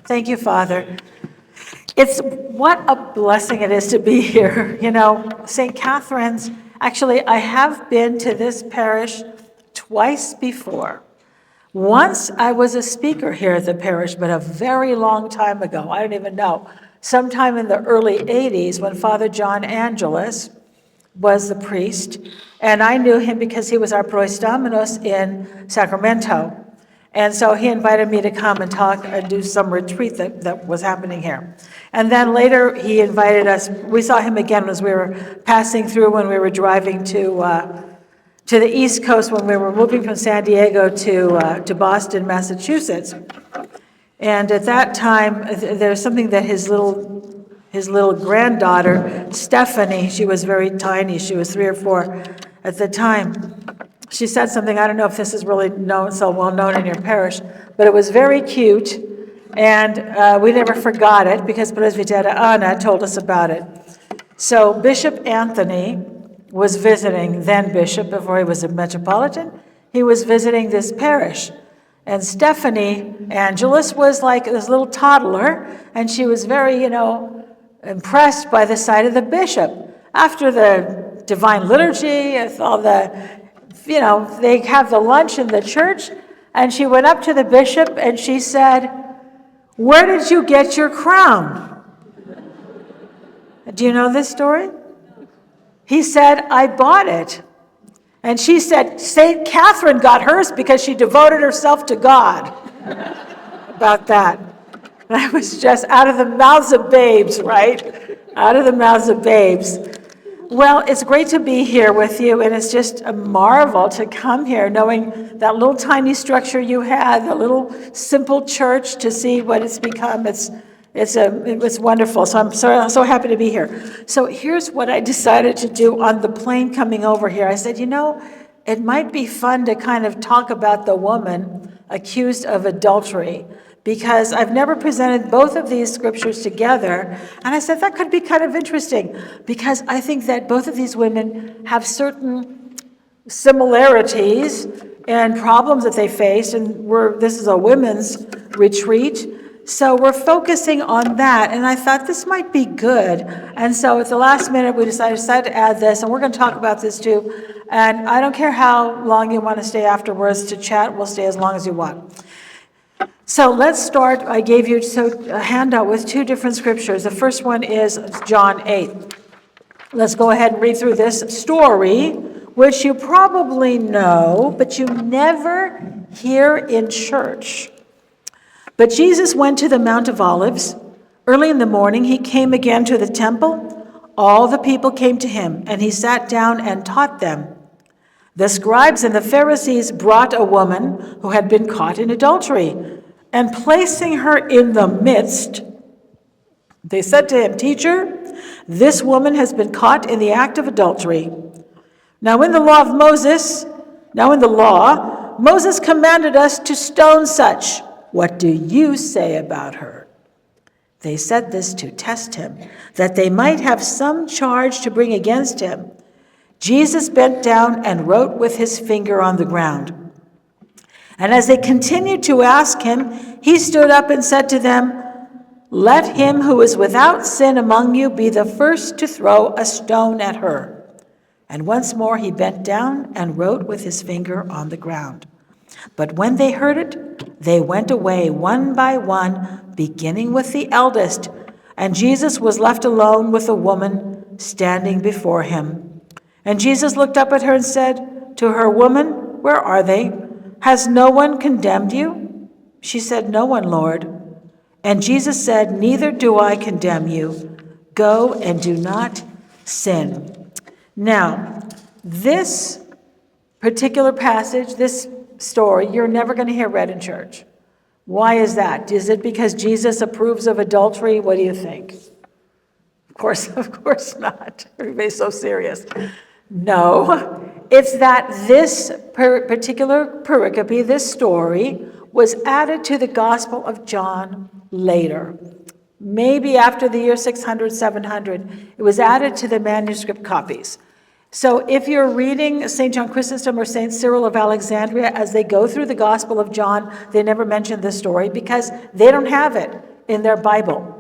Thank you, Father. It's what a blessing it is to be here. You know, St. Catherine's, actually, I have been to this parish twice before. Once I was a speaker here at the parish, but a very long time ago. I don't even know. Sometime in the early 80s when Father John Angelus was the priest, and I knew him because he was our Prois Dominus in Sacramento. And so he invited me to come and talk and do some retreat that was happening here. And then later he invited us, we saw him again as we were passing through when we were driving to the East Coast when we were moving from San Diego to Boston, Massachusetts. And at that time, there's something that his little granddaughter, Stephanie, she was very tiny, she was 3 or 4 at the time. She said something, I don't know if this is really so well known in your parish, but it was very cute, and we never forgot it because Presbytera Anna told us about it. So Bishop Anthony was visiting, then bishop, before he was a metropolitan, he was visiting this parish. And Stephanie Angelus was like this little toddler, and she was very, impressed by the sight of the bishop. After the Divine Liturgy, all the they have the lunch in the church, and she went up to the bishop and she said, "Where did you get your crown?" Do you know this story? He said, "I bought it." And she said, "St. Catherine got hers because she devoted herself to God." About that. That was just out of the mouths of babes, right? Out of the mouths of babes. Well, it's great to be here with you, and it's just a marvel to come here knowing that little tiny structure you had, the little simple church, to see what it's become. It's wonderful. So I'm so happy to be here. So here's what I decided to do on the plane coming over here. I said, it might be fun to kind of talk about the woman accused of adultery, because I've never presented both of these scriptures together. And I said that could be kind of interesting, because I think that both of these women have certain similarities and problems that they faced. And this is a women's retreat. So we're focusing on that. And I thought this might be good. And so at the last minute, we decided to add this. And we're going to talk about this too. And I don't care how long you want to stay afterwards to chat. We'll stay as long as you want. So let's start. I gave you a handout with 2 different scriptures. The first one is John 8. Let's go ahead and read through this story, which you probably know, but you never hear in church. But Jesus went to the Mount of Olives. Early in the morning, he came again to the temple. All the people came to him, and he sat down and taught them. The scribes and the Pharisees brought a woman who had been caught in adultery. And placing her in the midst, they said to him, "Teacher, this woman has been caught in the act of adultery. Now in the law, Moses commanded us to stone such. What do you say about her?" They said this to test him, that they might have some charge to bring against him. Jesus bent down and wrote with his finger on the ground. And as they continued to ask him, he stood up and said to them, "Let him who is without sin among you be the first to throw a stone at her." And once more he bent down and wrote with his finger on the ground. But when they heard it, they went away one by one, beginning with the eldest. And Jesus was left alone with the woman standing before him. And Jesus looked up at her and said to her, "Woman, where are they? Has no one condemned you?" She said, "No one, Lord." And Jesus said, "Neither do I condemn you. Go and do not sin." Now, this particular passage, this story, you're never going to hear read in church. Why is that? Is it because Jesus approves of adultery? What do you think? Of course not. Everybody's so serious. No, it's that this particular pericope, this story, was added to the Gospel of John later. Maybe after the year 600, 700, it was added to the manuscript copies. So if you're reading St. John Chrysostom or St. Cyril of Alexandria, as they go through the Gospel of John, they never mention this story because they don't have it in their Bible.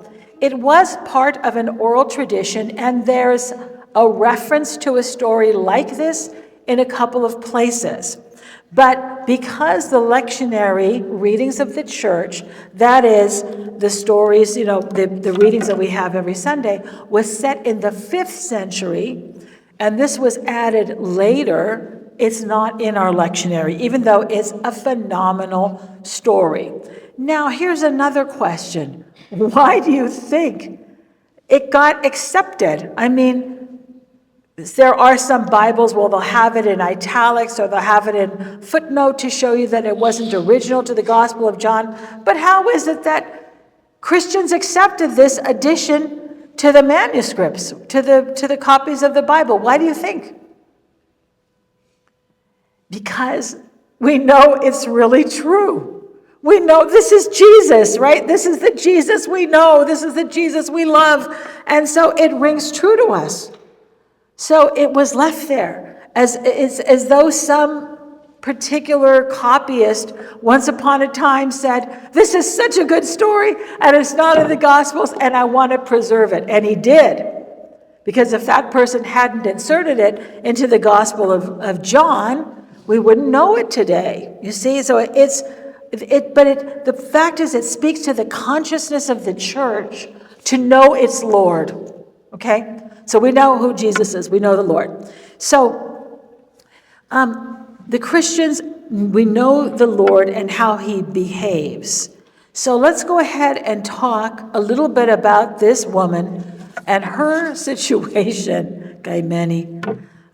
It was part of an oral tradition, and there's a reference to a story like this in a couple of places. But because the lectionary readings of the church, that is the stories, the readings that we have every Sunday, was set in the 5th century, and this was added later, it's not in our lectionary, even though it's a phenomenal story. Now, here's another question. Why do you think it got accepted? I mean, there are some Bibles where they'll have it in italics or they'll have it in footnote to show you that it wasn't original to the Gospel of John. But how is it that Christians accepted this addition to the manuscripts, to the copies of the Bible? Why do you think? Because we know it's really true. We know this is Jesus, right? This is the Jesus we know. This is the Jesus we love. And so it rings true to us. So it was left there as though some particular copyist once upon a time said, this is such a good story and it's not in the Gospels and I want to preserve it. And he did. Because if that person hadn't inserted it into the Gospel of John, we wouldn't know it today. You see, so the fact is it speaks to the consciousness of the church to know its Lord. Okay? So we know who Jesus is. We know the Lord. So the Christians, we know the Lord and how he behaves. So let's go ahead and talk a little bit about this woman and her situation.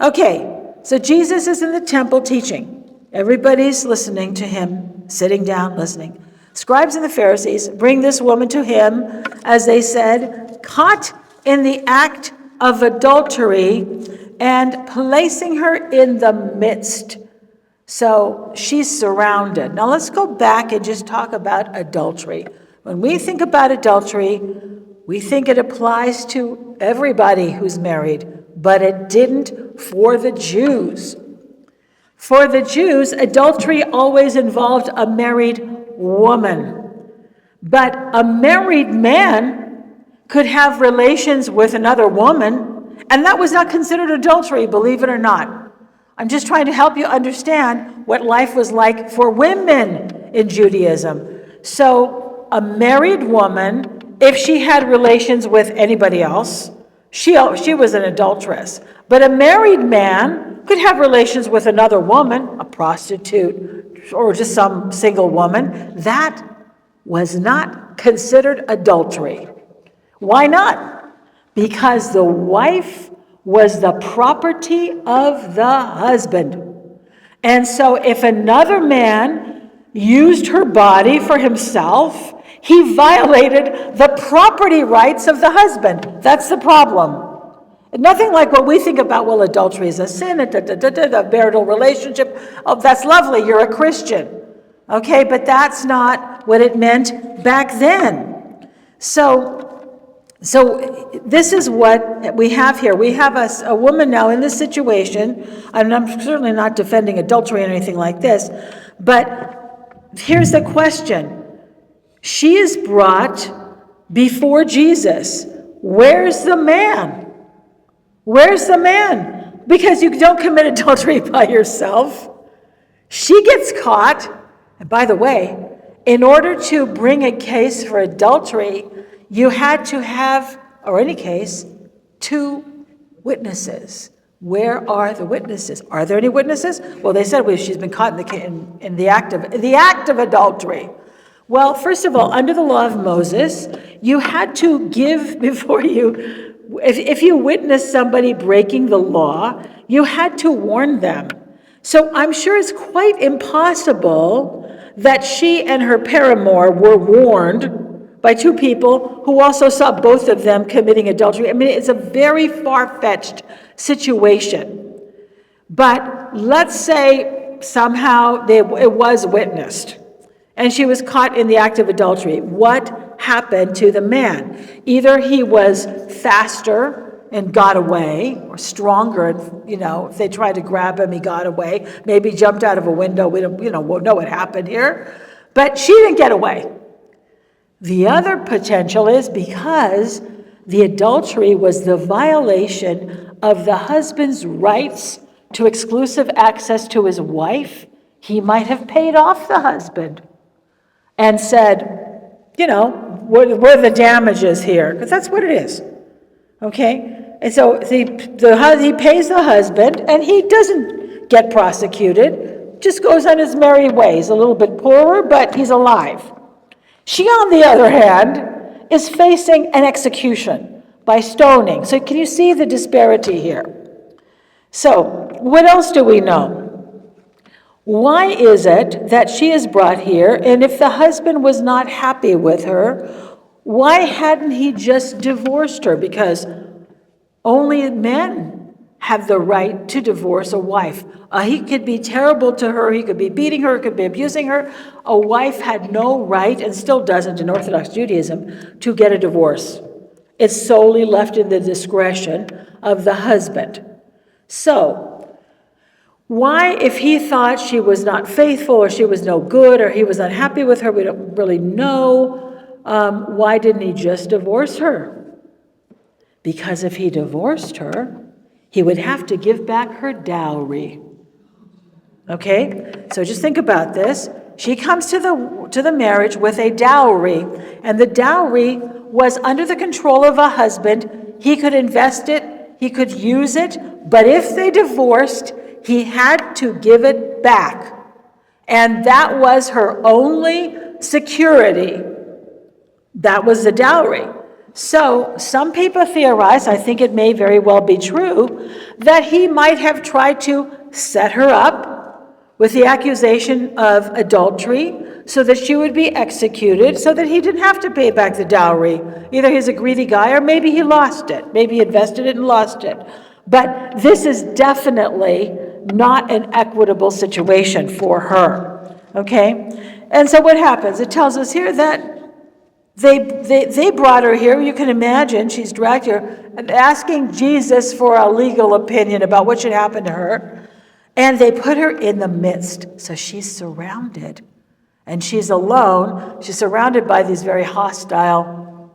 Okay, so Jesus is in the temple teaching. Everybody's listening to him, sitting down, listening. Scribes and the Pharisees bring this woman to him, as they said, caught in the act of adultery and placing her in the midst. So she's surrounded. Now let's go back and just talk about adultery. When we think about adultery, we think it applies to everybody who's married, but it didn't for the Jews. For the Jews, adultery always involved a married woman. But a married man could have relations with another woman, and that was not considered adultery, believe it or not. I'm just trying to help you understand what life was like for women in Judaism. So a married woman, if she had relations with anybody else, she was an adulteress. But a married man could have relations with another woman, a prostitute, or just some single woman. That was not considered adultery. Why not? Because the wife was the property of the husband. And so if another man used her body for himself, he violated the property rights of the husband. That's the problem. Nothing like what we think about, well, adultery is a sin, a marital relationship. Oh, that's lovely, you're a Christian. Okay, but that's not what it meant back then. So this is what we have here. We have a woman now in this situation, and I'm certainly not defending adultery or anything like this, but here's the question. She is brought before Jesus. Where's the man? Where's the man? Because you don't commit adultery by yourself. She gets caught. And by the way, in order to bring a case for adultery, you had to have, or any case, 2 witnesses. Where are the witnesses? Are there any witnesses? Well, they said she's been caught in the act of adultery. Well, first of all, under the law of Moses, you had to give before you, if you witnessed somebody breaking the law, you had to warn them. So I'm sure it's quite impossible that she and her paramour were warned by 2 people who also saw both of them committing adultery. I mean, it's a very far-fetched situation. But let's say somehow it was witnessed, and she was caught in the act of adultery. What happened to the man? Either he was faster and got away, or stronger, and, if they tried to grab him, he got away. Maybe jumped out of a window. We don't know what happened here. But she didn't get away. The other potential is because the adultery was the violation of the husband's rights to exclusive access to his wife, he might have paid off the husband and said, what are the damages here? Because that's what it is, okay? And so he pays the husband, and he doesn't get prosecuted, just goes on his merry ways, a little bit poorer, but he's alive. She, on the other hand, is facing an execution by stoning. So can you see the disparity here? So what else do we know? Why is it that she is brought here? And if the husband was not happy with her, why hadn't he just divorced her? Because only men have the right to divorce a wife. He could be terrible to her, he could be beating her, he could be abusing her. A wife had no right, and still doesn't in Orthodox Judaism, to get a divorce. It's solely left in the discretion of the husband. So, why, if he thought she was not faithful, or she was no good, or he was unhappy with her, we don't really know, why didn't he just divorce her? Because if he divorced her, he would have to give back her dowry. Okay? So just think about this. She comes to the marriage with a dowry, and the dowry was under the control of a husband. He could invest it, he could use it, but if they divorced, he had to give it back. And that was her only security. That was the dowry. So some people theorize, I think it may very well be true, that he might have tried to set her up with the accusation of adultery so that she would be executed, so that he didn't have to pay back the dowry. Either he's a greedy guy, or maybe he lost it. Maybe he invested it and lost it. But this is definitely not an equitable situation for her, okay? And so what happens? It tells us here that they brought her here. You can imagine she's dragged here, asking Jesus for a legal opinion about what should happen to her. And they put her in the midst. So she's surrounded. And she's alone. She's surrounded by these very hostile,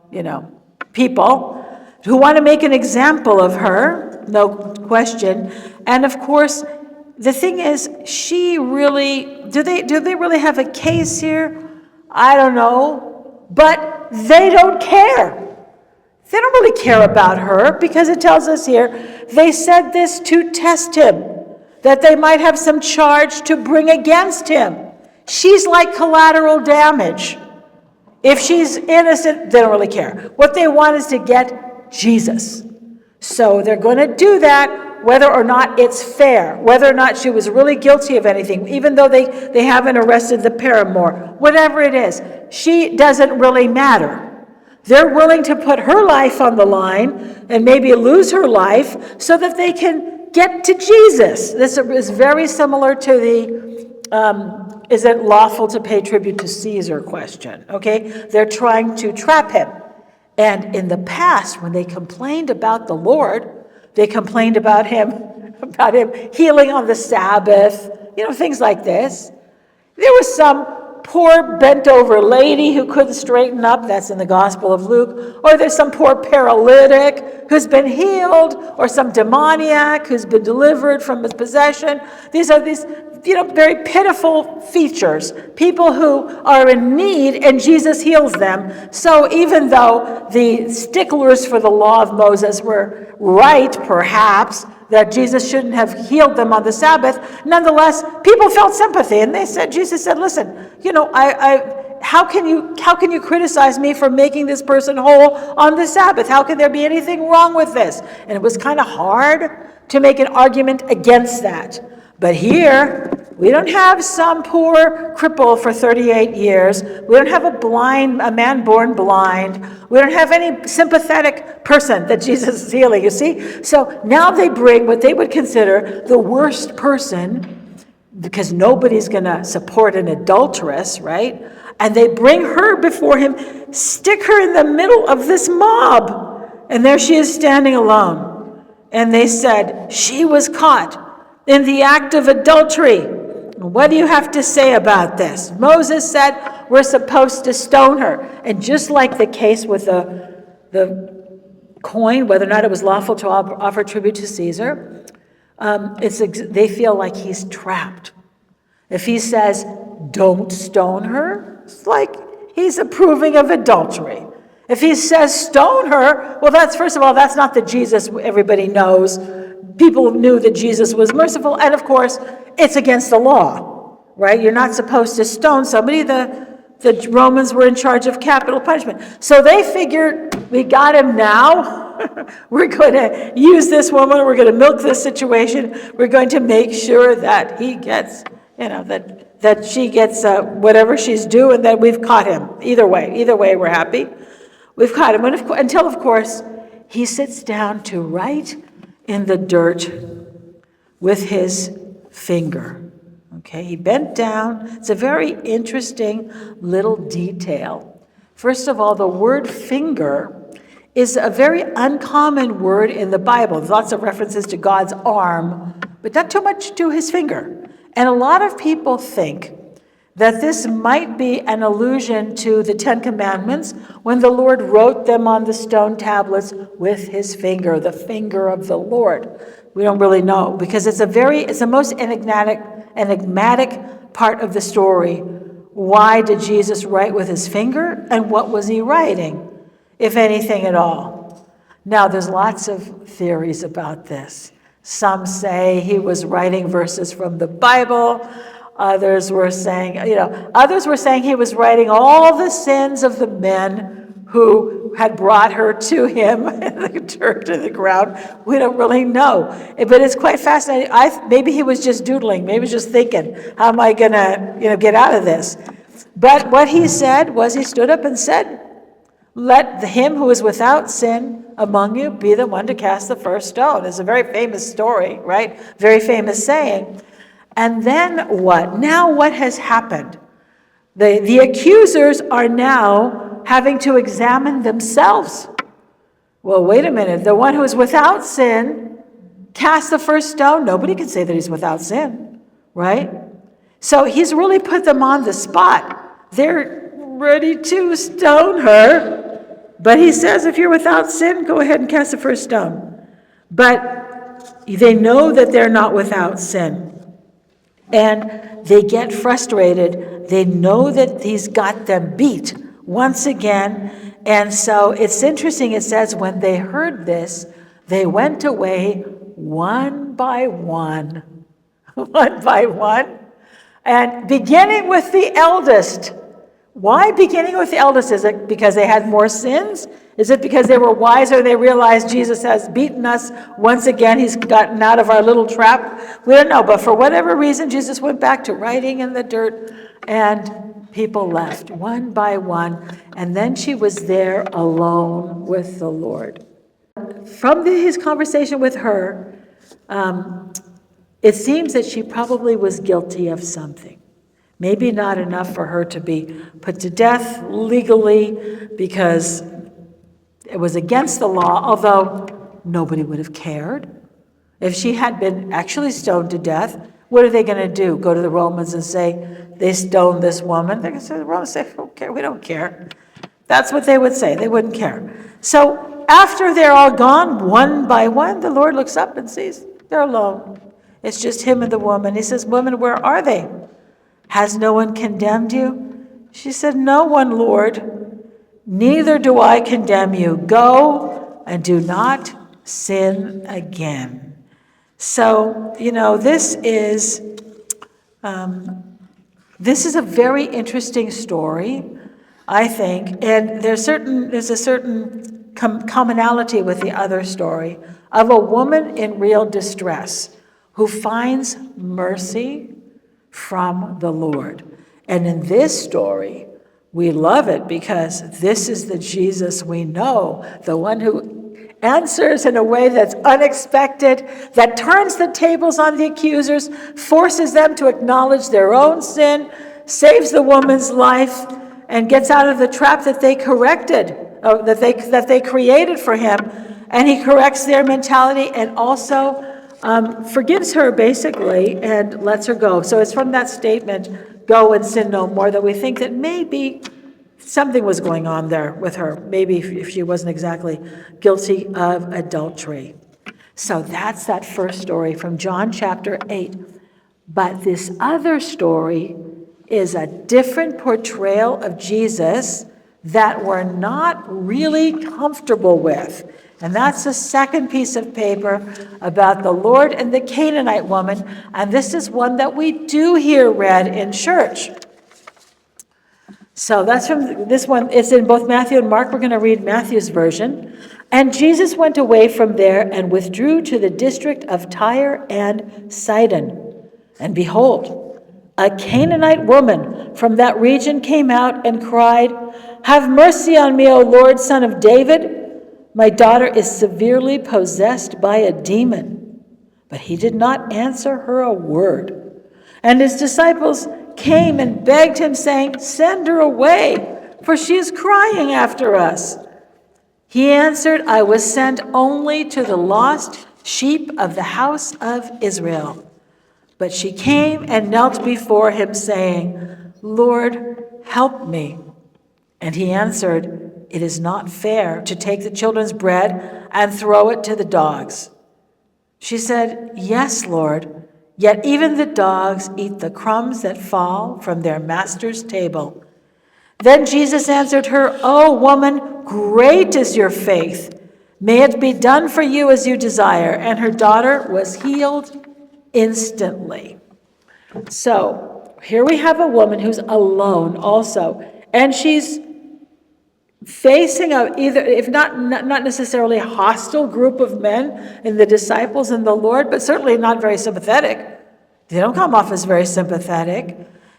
people who want to make an example of her, no question. And of course, the thing is, she really, do they really have a case here? I don't know. But they don't care. They don't really care about her, because it tells us here, they said this to test him, that they might have some charge to bring against him. She's like collateral damage. If she's innocent, they don't really care. What they want is to get Jesus. So they're going to do that, whether or not it's fair, whether or not she was really guilty of anything, even though they haven't arrested the paramour, whatever it is. She doesn't really matter. They're willing to put her life on the line and maybe lose her life so that they can get to Jesus. This is very similar to the is it lawful to pay tribute to Caesar question, okay? They're trying to trap him. And in the past, when they complained about the Lord, they complained about him healing on the Sabbath, things like this. There was some poor bent-over lady who couldn't straighten up, that's in the Gospel of Luke, or there's some poor paralytic who's been healed, or some demoniac who's been delivered from his possession. These are very pitiful features, people who are in need, and Jesus heals them. So even though the sticklers for the law of Moses were right, perhaps, that Jesus shouldn't have healed them on the Sabbath, nonetheless, people felt sympathy, and Jesus said, listen, how can you criticize me for making this person whole on the Sabbath? How can there be anything wrong with this? And it was kind of hard to make an argument against that. But here, we don't have some poor cripple for 38 years. We don't have a man born blind. We don't have any sympathetic person that Jesus is healing, you see? So now they bring what they would consider the worst person, because nobody's going to support an adulteress, right? And they bring her before him, stick her in the middle of this mob. And there she is standing alone. And they said, she was caught in the act of adultery. What do you have to say about this? Moses said, we're supposed to stone her. And just like the case with the coin, whether or not it was lawful to offer tribute to Caesar, they feel like he's trapped. If he says, don't stone her, it's like he's approving of adultery. If he says stone her, well, first of all, that's not the Jesus everybody knows. People knew that Jesus was merciful, and of course, it's against the law, right? You're not supposed to stone somebody. The Romans were in charge of capital punishment. So they figured, we got him now. We're going to use this woman. We're going to milk this situation. We're going to make sure that he gets, that she gets whatever she's due, and that we've caught him. Either way, we're happy. We've caught him, until, of course, he sits down to write in the dirt with his finger. Okay, he bent down. It's a very interesting little detail. First of all, the word finger is a very uncommon word in the Bible. There's lots of references to God's arm, but not too much to his finger. And a lot of people think that this might be an allusion to the Ten Commandments when the Lord wrote them on the stone tablets with his finger, the finger of the Lord. We don't really know, because it's the most enigmatic part of the story. Why did Jesus write with his finger, and what was he writing, if anything at all? Now, there's lots of theories about this. Some say he was writing verses from the Bible. Others were saying he was writing all the sins of the men who had brought her to him in the dirt to the ground. We don't really know. But it's quite fascinating. Maybe he was just doodling. Maybe he was just thinking, how am I going to get out of this? But what he said was, he stood up and said, let him who is without sin among you be the one to cast the first stone. It's a very famous story, right? Very famous saying. And then what? Now what has happened? The accusers are now having to examine themselves. Well, wait a minute. The one who is without sin cast the first stone. Nobody can say that he's without sin, right? So he's really put them on the spot. They're ready to stone her. But he says, if you're without sin, go ahead and cast the first stone. But they know that they're not without sin. And they get frustrated. They know that he's got them beat once again. And so it's interesting. It says when they heard this, they went away one by one. One by one. And beginning with the eldest. Why beginning with the eldest? Is it because they had more sins? Is it because they were wiser? They realized Jesus has beaten us once again. He's gotten out of our little trap. We don't know, but for whatever reason, Jesus went back to writing in the dirt, and people left one by one. And then she was there alone with the Lord. From his conversation with her, it seems that she probably was guilty of something. Maybe not enough for her to be put to death legally because it was against the law, although nobody would have cared. If she had been actually stoned to death, what are they going to do? Go to the Romans and say, they stoned this woman? They're going to say, the Romans say, okay, we don't care. That's what they would say. They wouldn't care. So after they're all gone, one by one, the Lord looks up and sees they're alone. It's just him and the woman. He says, woman, where are they? Has no one condemned you? She said, no one, Lord. Neither do I condemn you. Go and do not sin again. So, this is a very interesting story, I think. And there's a certain commonality with the other story of a woman in real distress who finds mercy from the Lord. And in this story, we love it because this is the Jesus we know, the one who answers in a way that's unexpected, that turns the tables on the accusers, forces them to acknowledge their own sin, saves the woman's life, and gets out of the trap that they that they created for him. And he corrects their mentality and also forgives her, basically, and lets her go. So it's from that statement, go and sin no more, that we think that maybe something was going on there with her, maybe if she wasn't exactly guilty of adultery. So that's that first story from John chapter 8. But this other story is a different portrayal of Jesus that we're not really comfortable with. And that's the second piece of paper about the Lord and the Canaanite woman. And this is one that we do hear read in church. So that's from this one. It's in both Matthew and Mark. We're going to read Matthew's version. And Jesus went away from there and withdrew to the district of Tyre and Sidon. And behold, a Canaanite woman from that region came out and cried, "Have mercy on me, O Lord, Son of David. My daughter is severely possessed by a demon." But he did not answer her a word. And his disciples came and begged him, saying, "Send her away, for she is crying after us." He answered, "I was sent only to the lost sheep of the house of Israel." But she came and knelt before him, saying, "Lord, help me." And he answered, "It is not fair to take the children's bread and throw it to the dogs." She said, "Yes, Lord, yet even the dogs eat the crumbs that fall from their master's table." Then Jesus answered her, "O woman, great is your faith. May it be done for you as you desire." And her daughter was healed instantly. So here we have a woman who's alone also, and she's facing either, if not necessarily a hostile group of men in the disciples and the Lord, but certainly not very sympathetic. They don't come off as very sympathetic.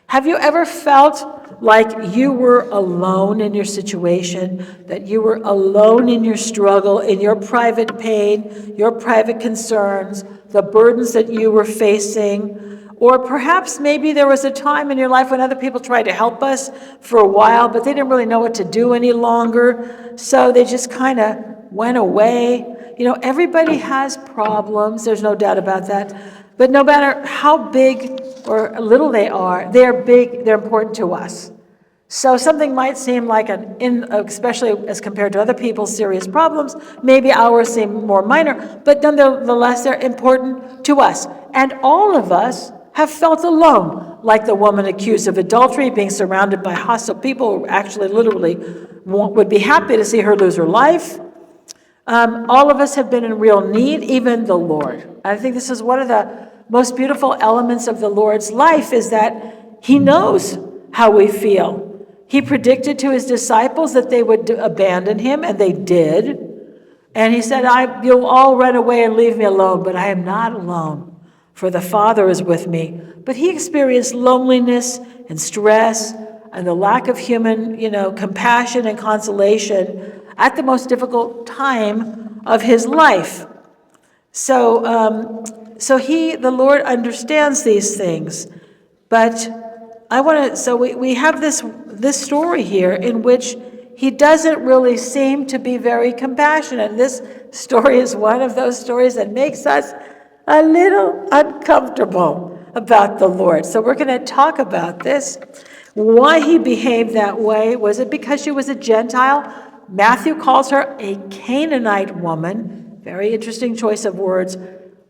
Have you ever felt like you were alone in your situation, that you were alone in your struggle, in your private pain, your private concerns, the burdens that you were facing? Or perhaps maybe there was a time in your life when other people tried to help us for a while, but they didn't really know what to do any longer, so they just kind of went away. You know, everybody has problems, there's no doubt about that. But no matter how big or little they are, they're big, they're important to us. So something might seem like especially as compared to other people's serious problems, maybe ours seem more minor, but nonetheless, they're important to us. And all of us have felt alone, like the woman accused of adultery, being surrounded by hostile people who actually literally would be happy to see her lose her life. All of us have been in real need, even the Lord. I think this is one of the most beautiful elements of the Lord's life, is that he knows how we feel. He predicted to his disciples that they would abandon him, and they did. And he said, "You'll all run away and leave me alone, but I am not alone, for the Father is with me." But he experienced loneliness and stress and the lack of human, compassion and consolation at the most difficult time of his life. So the Lord understands these things. But we have this story here in which he doesn't really seem to be very compassionate. And this story is one of those stories that makes us a little uncomfortable about the Lord. So we're going to talk about this. Why he behaved that way. Was it because she was a Gentile? Matthew calls her a Canaanite woman. Very interesting choice of words.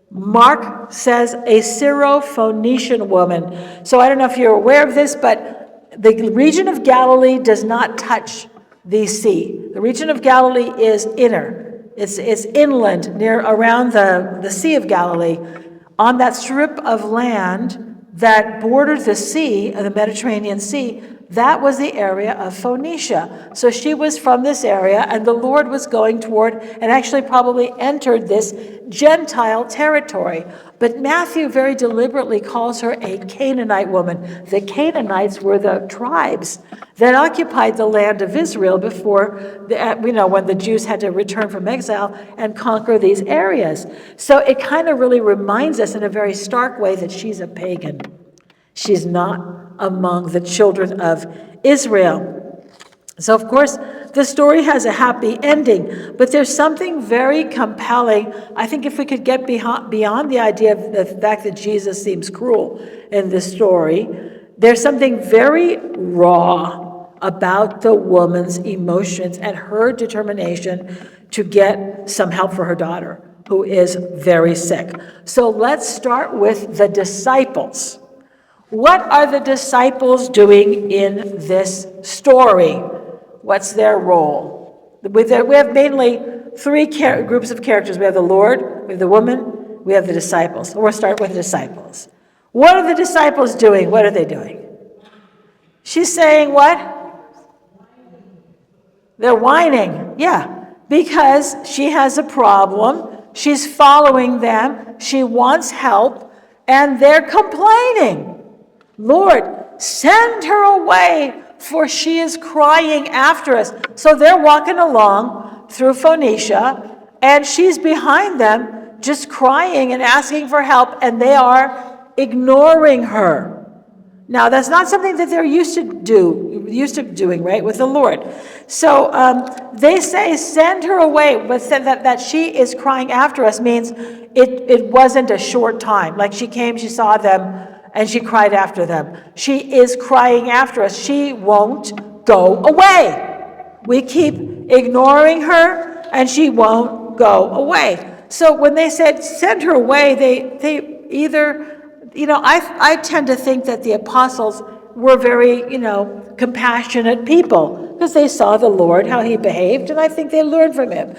Mark says a Syro-Phoenician woman. So I don't know if you're aware of this, but the region of Galilee does not touch the sea. The region of Galilee is inner. It's inland, around the Sea of Galilee. On that strip of land that bordered the sea, the Mediterranean Sea, that was the area of Phoenicia. So she was from this area, and the Lord was going toward, and actually probably entered this Gentile territory. But Matthew very deliberately calls her a Canaanite woman. The Canaanites were the tribes that occupied the land of Israel before, when the Jews had to return from exile and conquer these areas. So it kind of really reminds us in a very stark way that she's a pagan. She's not among the children of Israel. So, of course, the story has a happy ending, but there's something very compelling. I think if we could get beyond the idea of the fact that Jesus seems cruel in this story, There's something very raw about the woman's emotions and her determination to get some help for her daughter, who is very sick. So let's start with the disciples. What are the disciples doing in this story? What's their role? We have mainly three groups of characters. We have the Lord, we have the woman, we have the disciples. So we'll start with the disciples. What are the disciples doing? What are they doing? She's saying what? They're whining, yeah, because she has a problem. She's following them. She wants help, and they're complaining. Lord, send her away, for she is crying after us. So they're walking along through Phoenicia, and she's behind them, just crying and asking for help, and they are ignoring her. Now, that's not something that they're used to doing, right, with the Lord. So they say, send her away, but said that she is crying after us means it wasn't a short time. Like she came, she saw them, and she cried after them. She is crying after us. She won't go away. We keep ignoring her, and she won't go away. So when they said, send her away, they either... I tend to think that the apostles were very, compassionate people because they saw the Lord, how he behaved, and I think they learned from him.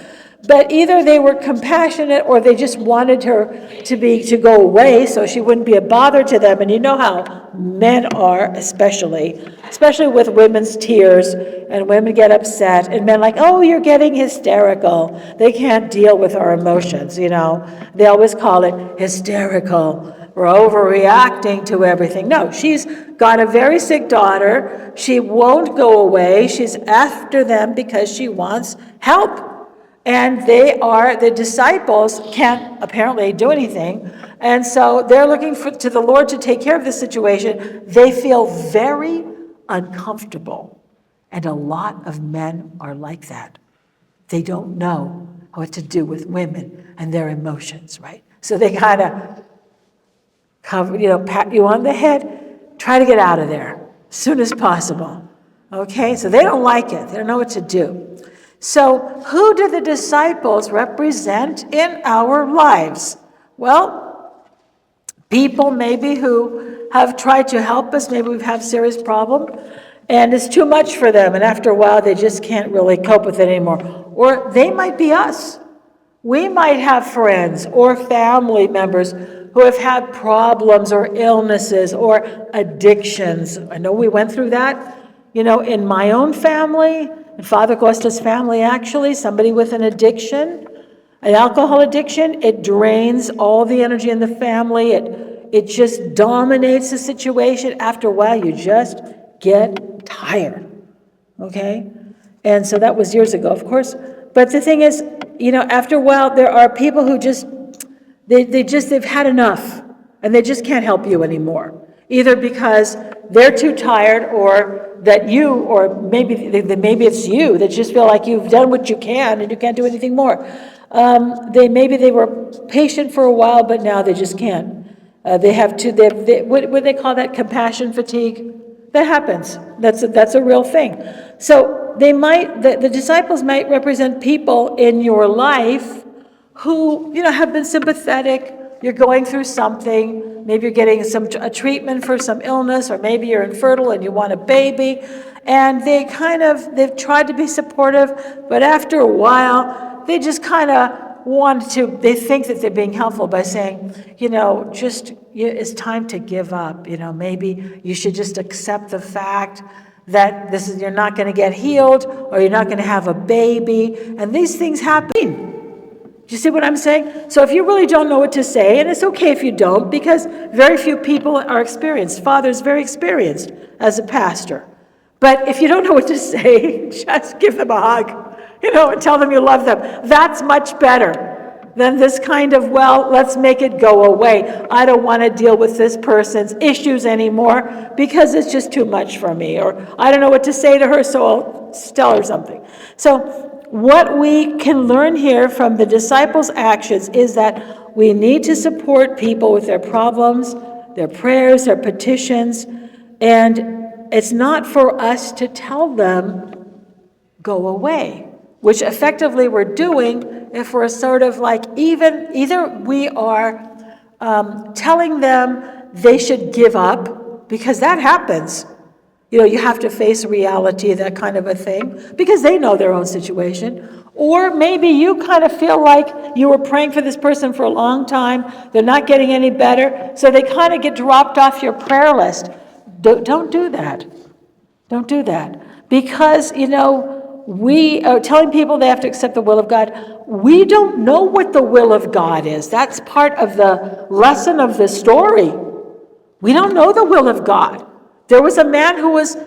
But either they were compassionate or they just wanted her to go away so she wouldn't be a bother to them. And you know how men are, especially with women's tears, and women get upset, and men like, oh, you're getting hysterical. They can't deal with our emotions, They always call it hysterical. We're overreacting to everything. No, she's got a very sick daughter. She won't go away. She's after them because she wants help. And the disciples can't apparently do anything. And so they're looking to the Lord to take care of this situation. They feel very uncomfortable. And a lot of men are like that. They don't know what to do with women and their emotions, right? So they kind of pat you on the head, try to get out of there as soon as possible. Okay, so they don't like it. They don't know what to do. So who do the disciples represent in our lives? Well, people maybe who have tried to help us. Maybe we've had a serious problem, and it's too much for them, and after a while they just can't really cope with it anymore. Or they might be us. We might have friends or family members who have had problems or illnesses or addictions. I know we went through that, in my own family, in Father Costa's family, actually, somebody with an addiction, an alcohol addiction. It drains all the energy in the family. It just dominates the situation. After a while, you just get tired, okay? And so that was years ago, of course. But the thing is, after a while, there are people who just, they've had enough, and they just can't help you anymore. Either because they're too tired, or that you, or maybe it's you that just feel like you've done what you can and you can't do anything more. Maybe they were patient for a while, but now they just can't. What do they call that? Compassion fatigue. That happens. That's a real thing. So the disciples might represent people in your life who, have been sympathetic. You're going through something. Maybe you're getting a treatment for some illness, or maybe you're infertile and you want a baby. And they've tried to be supportive, but after a while, they just kind of they think that they're being helpful by saying, it's time to give up. Maybe you should just accept the fact that you're not going to get healed, or you're not going to have a baby. And these things happen. Do you see what I'm saying? So if you really don't know what to say, and it's okay if you don't, because very few people are experienced. Father's very experienced as a pastor. But if you don't know what to say, just give them a hug, and tell them you love them. That's much better than this kind of, let's make it go away. I don't want to deal with this person's issues anymore because it's just too much for me. Or I don't know what to say to her, so I'll tell her something. So what we can learn here from the disciples' actions is that we need to support people with their problems, their prayers, their petitions, And it's not for us to tell them, go away, which effectively we're doing if we're sort of like either we are telling them they should give up, because that happens. You have to face reality, that kind of a thing, because they know their own situation. Or maybe you kind of feel like you were praying for this person for a long time, they're not getting any better, so they kind of get dropped off your prayer list. Don't do that. Don't do that. Because, we are telling people they have to accept the will of God. We don't know what the will of God is. That's part of the lesson of the story. We don't know the will of God. There was a man who was,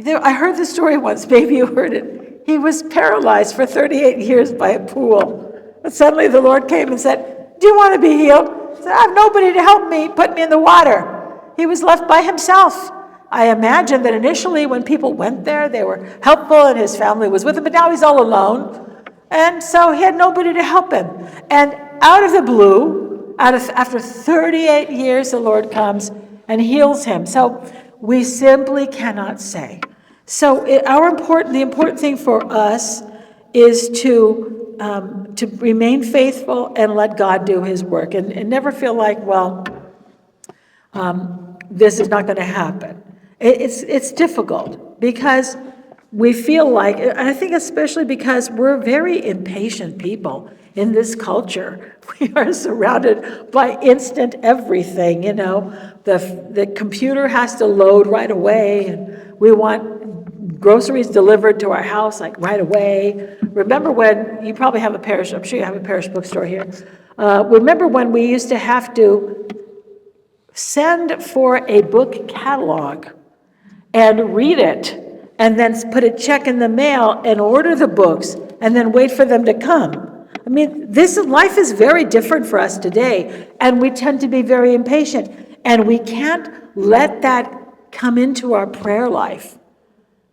I heard the story once, maybe you heard it. He was paralyzed for 38 years by a pool. But suddenly the Lord came and said, do you want to be healed? He said, I have nobody to help me, put me in the water. He was left by himself. I imagine that initially when people went there, they were helpful and his family was with him, but now he's all alone. And so he had nobody to help him. And out of the blue, after 38 years, the Lord comes and heals him. So we simply cannot say. So the important thing for us is to remain faithful and let God do his work, and never feel like, this is not going to happen. It's difficult because we feel like, and I think especially because we're very impatient people in this culture. We are surrounded by instant everything, The computer has to load right away, and we want groceries delivered to our house like right away. Remember when, you probably have a parish, I'm sure you have a parish bookstore here. Remember when we used to have to send for a book catalog and read it, and then put a check in the mail and order the books, and then wait for them to come. I mean, life is very different for us today, and we tend to be very impatient, and we can't let that come into our prayer life,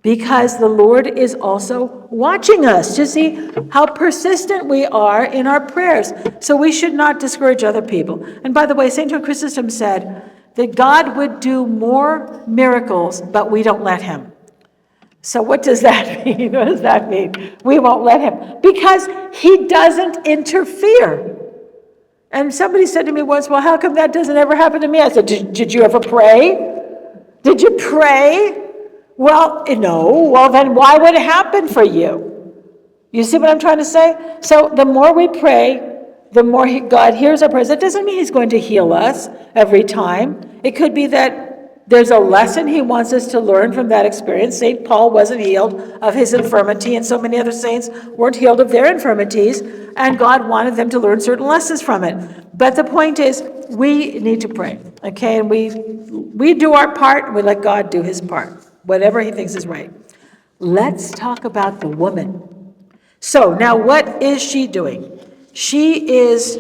because the Lord is also watching us to see how persistent we are in our prayers. So we should not discourage other people. And by the way, St. John Chrysostom said that God would do more miracles, but we don't let him. So what does that mean? What does that mean? We won't let him, because he doesn't interfere. And somebody said to me once, well, how come that doesn't ever happen to me? I said, did you ever pray? Did you pray? Well, no. Well, then why would it happen for you? You see what I'm trying to say? So the more we pray, the more God hears our prayers. That doesn't mean he's going to heal us every time. It could be that there's a lesson he wants us to learn from that experience. St. Paul wasn't healed of his infirmity, and so many other saints weren't healed of their infirmities, and God wanted them to learn certain lessons from it. But the point is, we need to pray, okay? And we do our part, and we let God do his part, whatever he thinks is right. Let's talk about the woman. So now what is she doing? She is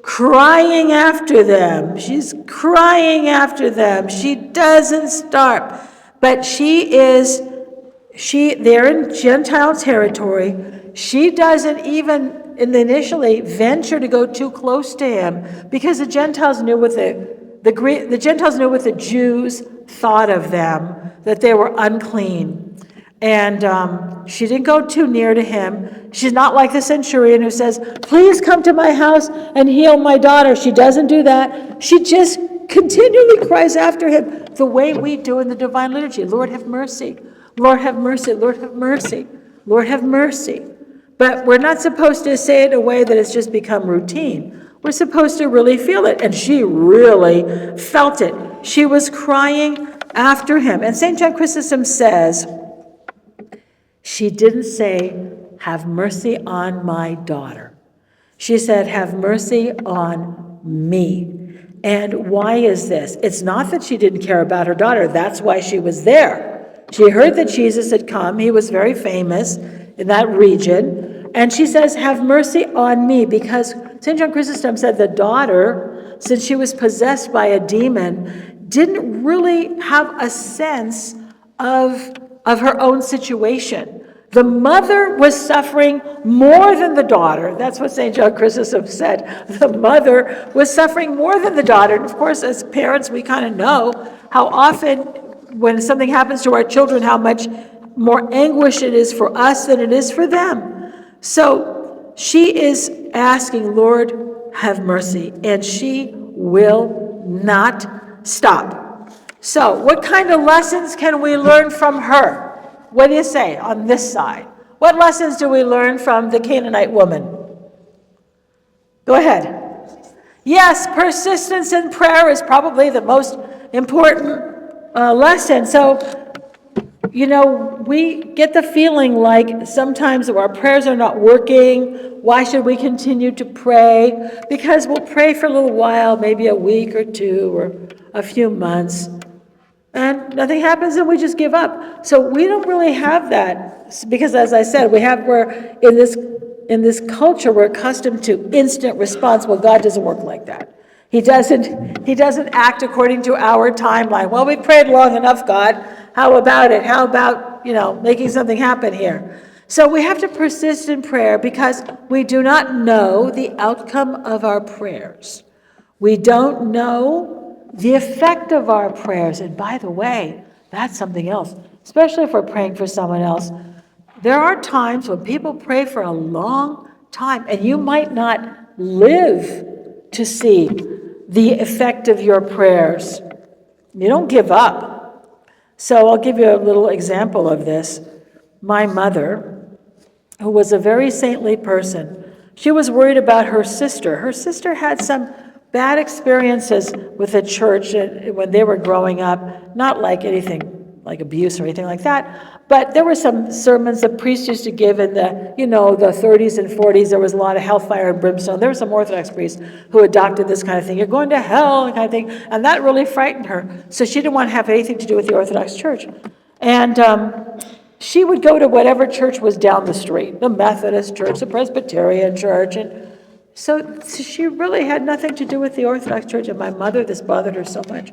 crying after them. She's crying after them. She doesn't stop. But they're in Gentile territory. She doesn't even initially venture to go too close to him, because the Gentiles knew what the Gentiles knew what the Jews thought of them, that they were unclean. And she didn't go too near to him. She's not like the centurion who says, please come to my house and heal my daughter. She doesn't do that. She just continually cries after him the way we do in the Divine Liturgy. Lord, have mercy. Lord, have mercy. Lord, have mercy. Lord, have mercy. But we're not supposed to say it in a way that it's just become routine. We're supposed to really feel it. And she really felt it. She was crying after him. And St. John Chrysostom says, she didn't say, have mercy on my daughter. She said, have mercy on me. And why is this? It's not that she didn't care about her daughter. That's why she was there. She heard that Jesus had come. He was very famous in that region. And she says, have mercy on me, because St. John Chrysostom said the daughter, since she was possessed by a demon, didn't really have a sense of her own situation. The mother was suffering more than the daughter. That's what St. John Chrysostom said. The mother was suffering more than the daughter. And of course, as parents, we kind of know how often when something happens to our children, how much more anguish it is for us than it is for them. So she is asking, Lord, have mercy, and she will not stop. So what kind of lessons can we learn from her? What do you say on this side? What lessons do we learn from the Canaanite woman? Go ahead. Yes, persistence in prayer is probably the most important lesson. So, we get the feeling like sometimes our prayers are not working. Why should we continue to pray? Because we'll pray for a little while, maybe a week or two or a few months, and nothing happens and we just give up. So we don't really have that, because as I said, we're in this culture, we're accustomed to instant response. Well, God doesn't work like that. He doesn't act according to our timeline. Well, we prayed long enough, God. How about it? How about, making something happen here? So we have to persist in prayer because we do not know the outcome of our prayers. We don't know the effect of our prayers. And by the way, that's something else, especially if we're praying for someone else. There are times when people pray for a long time, and you might not live to see the effect of your prayers. You don't give up. So I'll give you a little example of this. My mother, who was a very saintly person, she was worried about her sister. Her sister had some bad experiences with the church when they were growing up, not like anything like abuse or anything like that, but there were some sermons the priest used to give in the 30s and 40s. There was a lot of hellfire and brimstone. There were some Orthodox priests who adopted this kind of thing. You're going to hell, kind of thing, and that really frightened her. So she didn't want to have anything to do with the Orthodox Church. And she would go to whatever church was down the street, the Methodist Church, the Presbyterian Church, and so she really had nothing to do with the Orthodox Church. And my mother, this bothered her so much.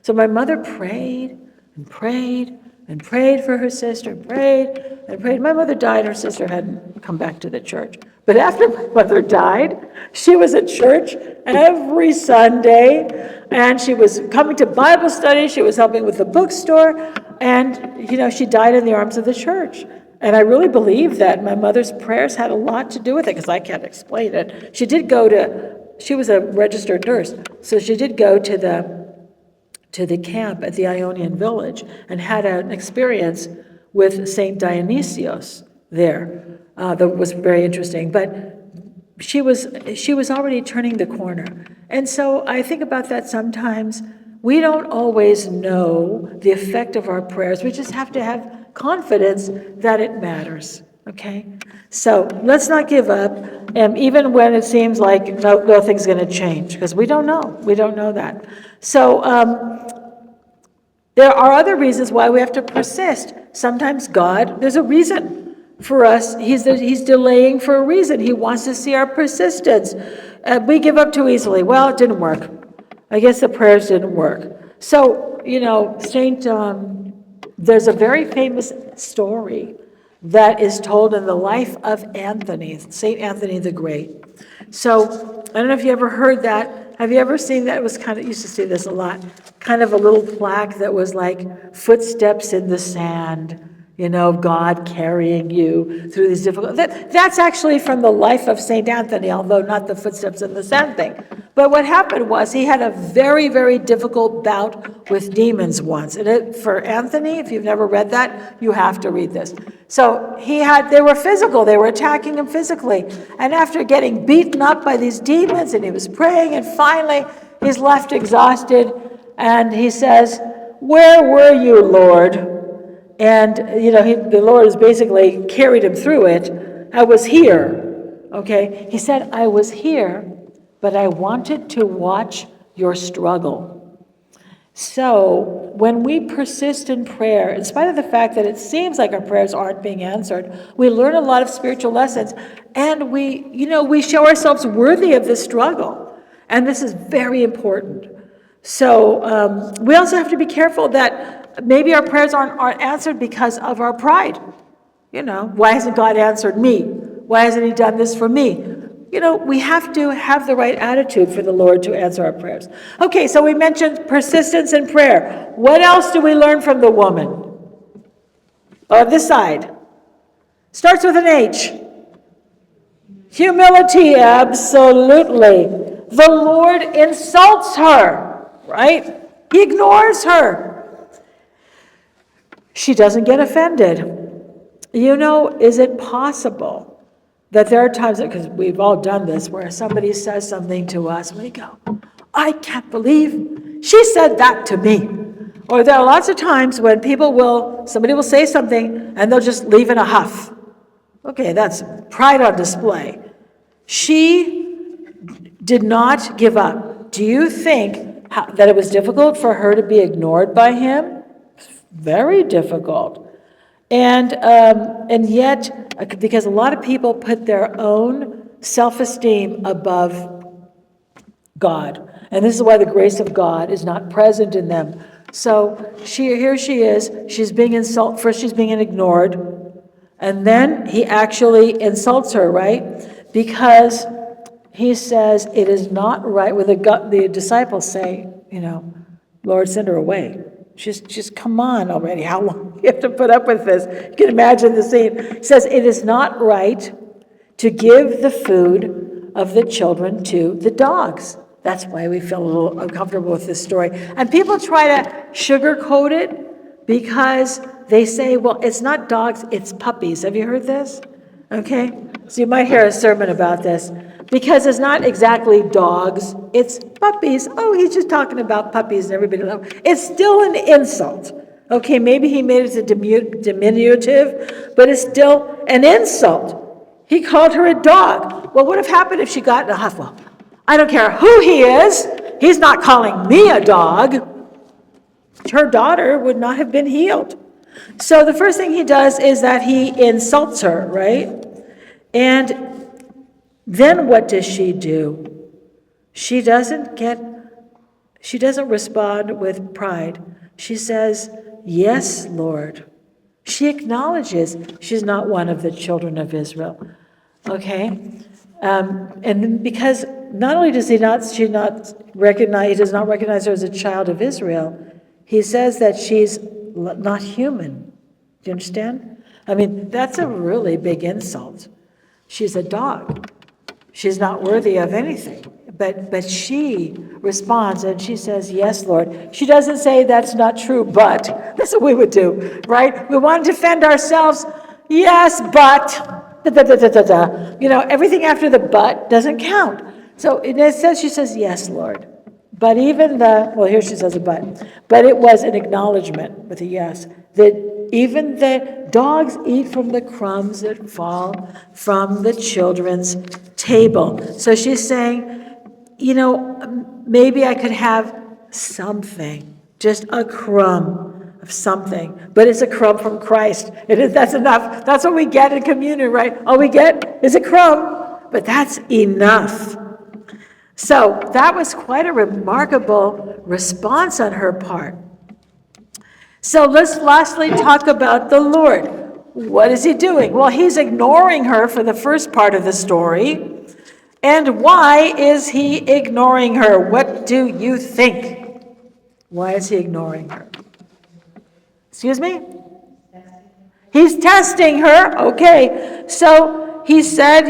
So my mother prayed and prayed and prayed for her sister, prayed and prayed. My mother died, her sister hadn't come back to the church. But after my mother died, she was at church every Sunday, and she was coming to Bible study, she was helping with the bookstore, and, she died in the arms of the church. And I really believe that my mother's prayers had a lot to do with it, because I can't explain it. She was a registered nurse, so she did go to the camp at the Ionian village and had an experience with Saint Dionysius there that was very interesting. But she was already turning the corner. And so I think about that sometimes. We don't always know the effect of our prayers. We just have to have confidence that it matters, okay? So let's not give up, even when it seems like nothing's going to change, because we don't know. We don't know that. So there are other reasons why we have to persist. Sometimes there's a reason for us. He's delaying for a reason. He wants to see our persistence. We give up too easily. Well, it didn't work. I guess the prayers didn't work. So, there's a very famous story that is told in the life of Anthony, St. Anthony the Great. So, I don't know if you ever heard that. Have you ever seen that? It was used to see this a lot, kind of a little plaque that was like footsteps in the sand, God carrying you through these difficult... That's actually from the life of St. Anthony, although not the footsteps in the sand thing. But what happened was he had a very, very difficult bout with demons once. And for Anthony, if you've never read that, you have to read this. So they were physical. They were attacking him physically. And after getting beaten up by these demons, and he was praying, and finally he's left exhausted, and he says, "Where were you, Lord?" And, the Lord has basically carried him through it. "I was here." Okay? He said, "I was here, but I wanted to watch your struggle." So when we persist in prayer, in spite of the fact that it seems like our prayers aren't being answered, we learn a lot of spiritual lessons, and we show ourselves worthy of this struggle. And this is very important. So we also have to be careful that maybe our prayers aren't answered because of our pride. Why hasn't God answered me? Why hasn't he done this for me? we have to have the right attitude for the Lord to answer our prayers. Okay, so we mentioned persistence in prayer. What else do we learn from the woman? On this side. Starts with an H. Humility, absolutely. The Lord insults her, right? He ignores her. She doesn't get offended. Is it possible that there are times, because we've all done this, where somebody says something to us, and we go, I can't believe she said that to me. Or there are lots of times when somebody will say something, and they'll just leave in a huff. Okay, that's pride on display. She did not give up. Do you think that it was difficult for her to be ignored by him? Very difficult. And yet, because a lot of people put their own self-esteem above God. And this is why the grace of God is not present in them. So here she is, she's being insulted. First she's being ignored, and then he actually insults her, right? Because he says, it is not right, when the disciples say, Lord, send her away. Just come on already. How long do you have to put up with this? You can imagine the scene. It says, it is not right to give the food of the children to the dogs. That's why we feel a little uncomfortable with this story. And people try to sugarcoat it because they say, well, it's not dogs, it's puppies. Have you heard this? Okay? So you might hear a sermon about this. Because it's not exactly dogs, it's puppies. Oh, he's just talking about puppies and everybody knows. It's still an insult. Okay, maybe he made it a diminutive, but it's still an insult. He called her a dog. Well, what would have happened if she got in a huff? Well, I don't care who he is, he's not calling me a dog. Her daughter would not have been healed. So the first thing he does is that he insults her, right? And then what does she do? She doesn't respond with pride. She says, yes, Lord. She acknowledges she's not one of the children of Israel. Okay? And because not only does he not recognize her as a child of Israel, he says that she's not human. Do you understand? I mean, that's a really big insult. She's a dog. She's not worthy of anything. But she responds and she says, yes, Lord. She doesn't say that's not true, but. That's what we would do, right? We want to defend ourselves. Yes, but. Everything after the but doesn't count. So it says, she says, yes, Lord. But even here she says a but it was an acknowledgement with a yes, that even the dogs eat from the crumbs that fall from the children's table. So she's saying, maybe I could have something, just a crumb of something, but it's a crumb from Christ. That's enough. That's what we get in communion, right? All we get is a crumb, but that's enough. So that was quite a remarkable response on her part. So let's lastly talk about the Lord. What is he doing? Well, he's ignoring her for the first part of the story. And why is he ignoring her? What do you think? Why is he ignoring her? Excuse me? He's testing her. Okay. So he said,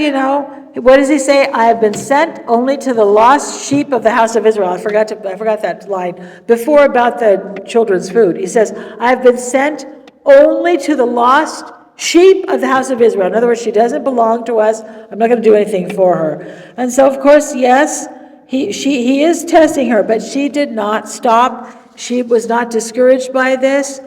what does he say? I have been sent only to the lost sheep of the house of Israel. I forgot that line before about the children's food. He says, I have been sent only to the lost sheep of the house of Israel. In other words, she doesn't belong to us. I'm not going to do anything for her. And so, of course, yes, he is testing her, but she did not stop. She was not discouraged by this.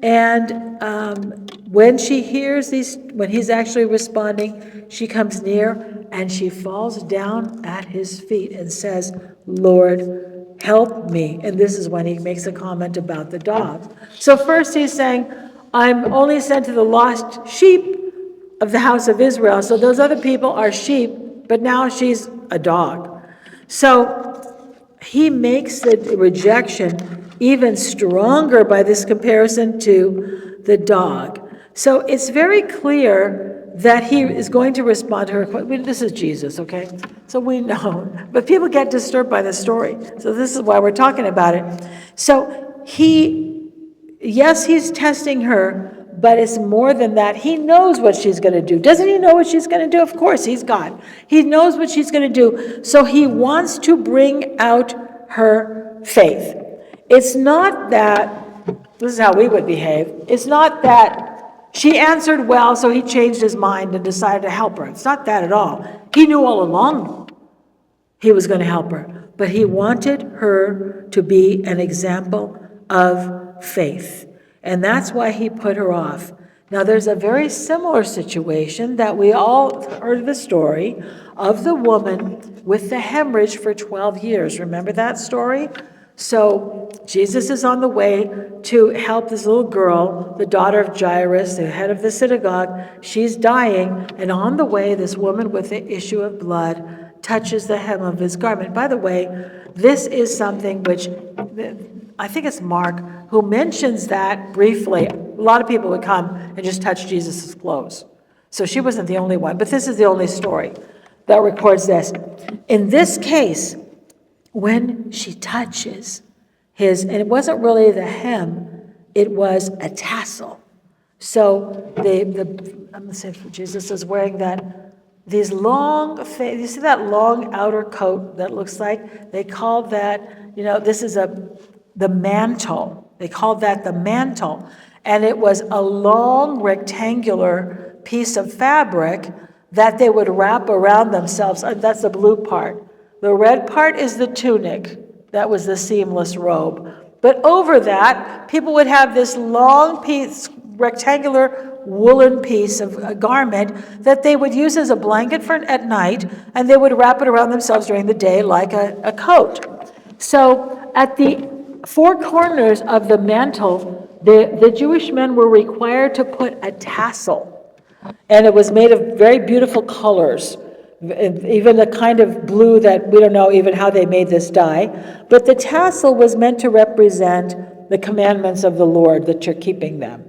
And when she hears when he's actually responding, she comes near and she falls down at his feet and says, Lord, help me. And this is when he makes a comment about the dog. So first he's saying, I'm only sent to the lost sheep of the house of Israel. So those other people are sheep, but now she's a dog. So he makes the rejection even stronger by this comparison to the dog. So it's very clear that he is going to respond to her question. This is Jesus, okay? So we know. But people get disturbed by this story. So this is why we're talking about it. So yes, he's testing her, but it's more than that. He knows what she's going to do. Doesn't he know what she's going to do? Of course, he's God. He knows what she's going to do. So he wants to bring out her faith. It's not that, this is how we would behave. It's not that she answered well, so he changed his mind and decided to help her. It's not that at all. He knew all along he was going to help her. But he wanted her to be an example of faith. And that's why he put her off. Now, there's a very similar situation that we all heard the story of the woman with the hemorrhage for 12 years. Remember that story? So Jesus is on the way to help this little girl, the daughter of Jairus, the head of the synagogue. She's dying, and on the way, this woman with the issue of blood touches the hem of his garment. By the way, this is something which, I think it's Mark, who mentions that briefly. A lot of people would come and just touch Jesus' clothes. So she wasn't the only one, but this is the only story that records this. In this case, when she touches his, and it wasn't really the hem, it was a tassel. So I'm going to say Jesus is wearing these long, you see that long outer coat that looks like, they called that, this is the mantle. They called that the mantle. And it was a long rectangular piece of fabric that they would wrap around themselves. That's the blue part. The red part is the tunic. That was the seamless robe. But over that, people would have this long piece, rectangular woolen piece of a garment that they would use as a blanket at night, and they would wrap it around themselves during the day like a coat. So at the four corners of the mantle, the Jewish men were required to put a tassel, and it was made of very beautiful colors. Even the kind of blue that we don't know even how they made this dye. But the tassel was meant to represent the commandments of the Lord, that you're keeping them.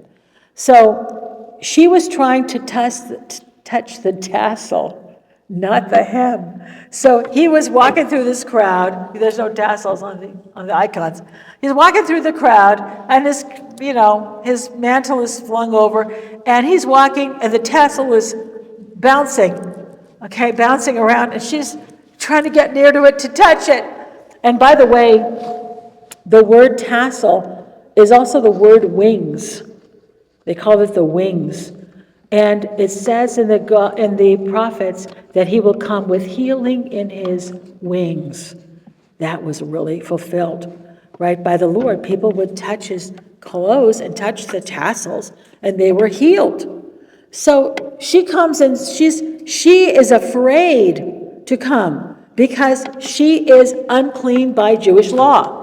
So she was trying to touch the tassel, not the hem. So he was walking through this crowd. There's no tassels on the icons. He's walking through the crowd, and his mantle is flung over, and he's walking, and the tassel is bouncing around, and she's trying to get near to it to touch it. And by the way, the word tassel is also the word wings. They call it the wings. And it says in the prophets that he will come with healing in his wings. That was really fulfilled, right, by the Lord. People would touch his clothes and touch the tassels, and they were healed. So she comes, and she is afraid to come because she is unclean by Jewish law.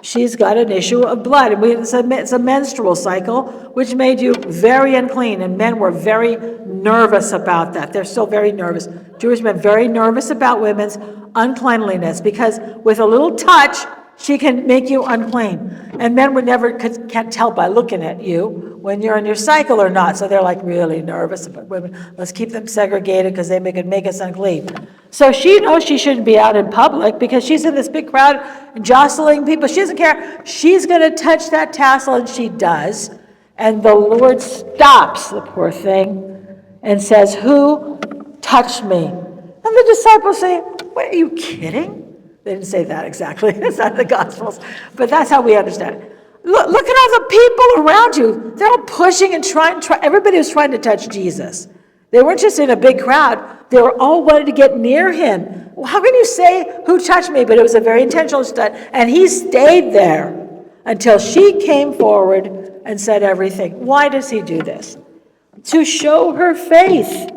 She's got an issue of blood. And it's a menstrual cycle, which made you very unclean. And men were very nervous about that. They're still very nervous. Jewish men very nervous about women's uncleanliness because with a little touch, she can make you unclean. And men can't tell by looking at you when you're in your cycle or not. So they're like really nervous about women. Let's keep them segregated because they could make us unclean. So she knows she shouldn't be out in public because she's in this big crowd and jostling people. She doesn't care. She's going to touch that tassel, and she does. And the Lord stops the poor thing and says, "Who touched me?" And the disciples say, "What, are you kidding?" They didn't say that exactly. It's not in the Gospels. But that's how we understand it. Look at all the people around you. They're all pushing and trying. Everybody was trying to touch Jesus. They weren't just in a big crowd. They were all wanting to get near him. Well, how can you say, "Who touched me?" But it was a very intentional study. And he stayed there until she came forward and said everything. Why does he do this? To show her faith.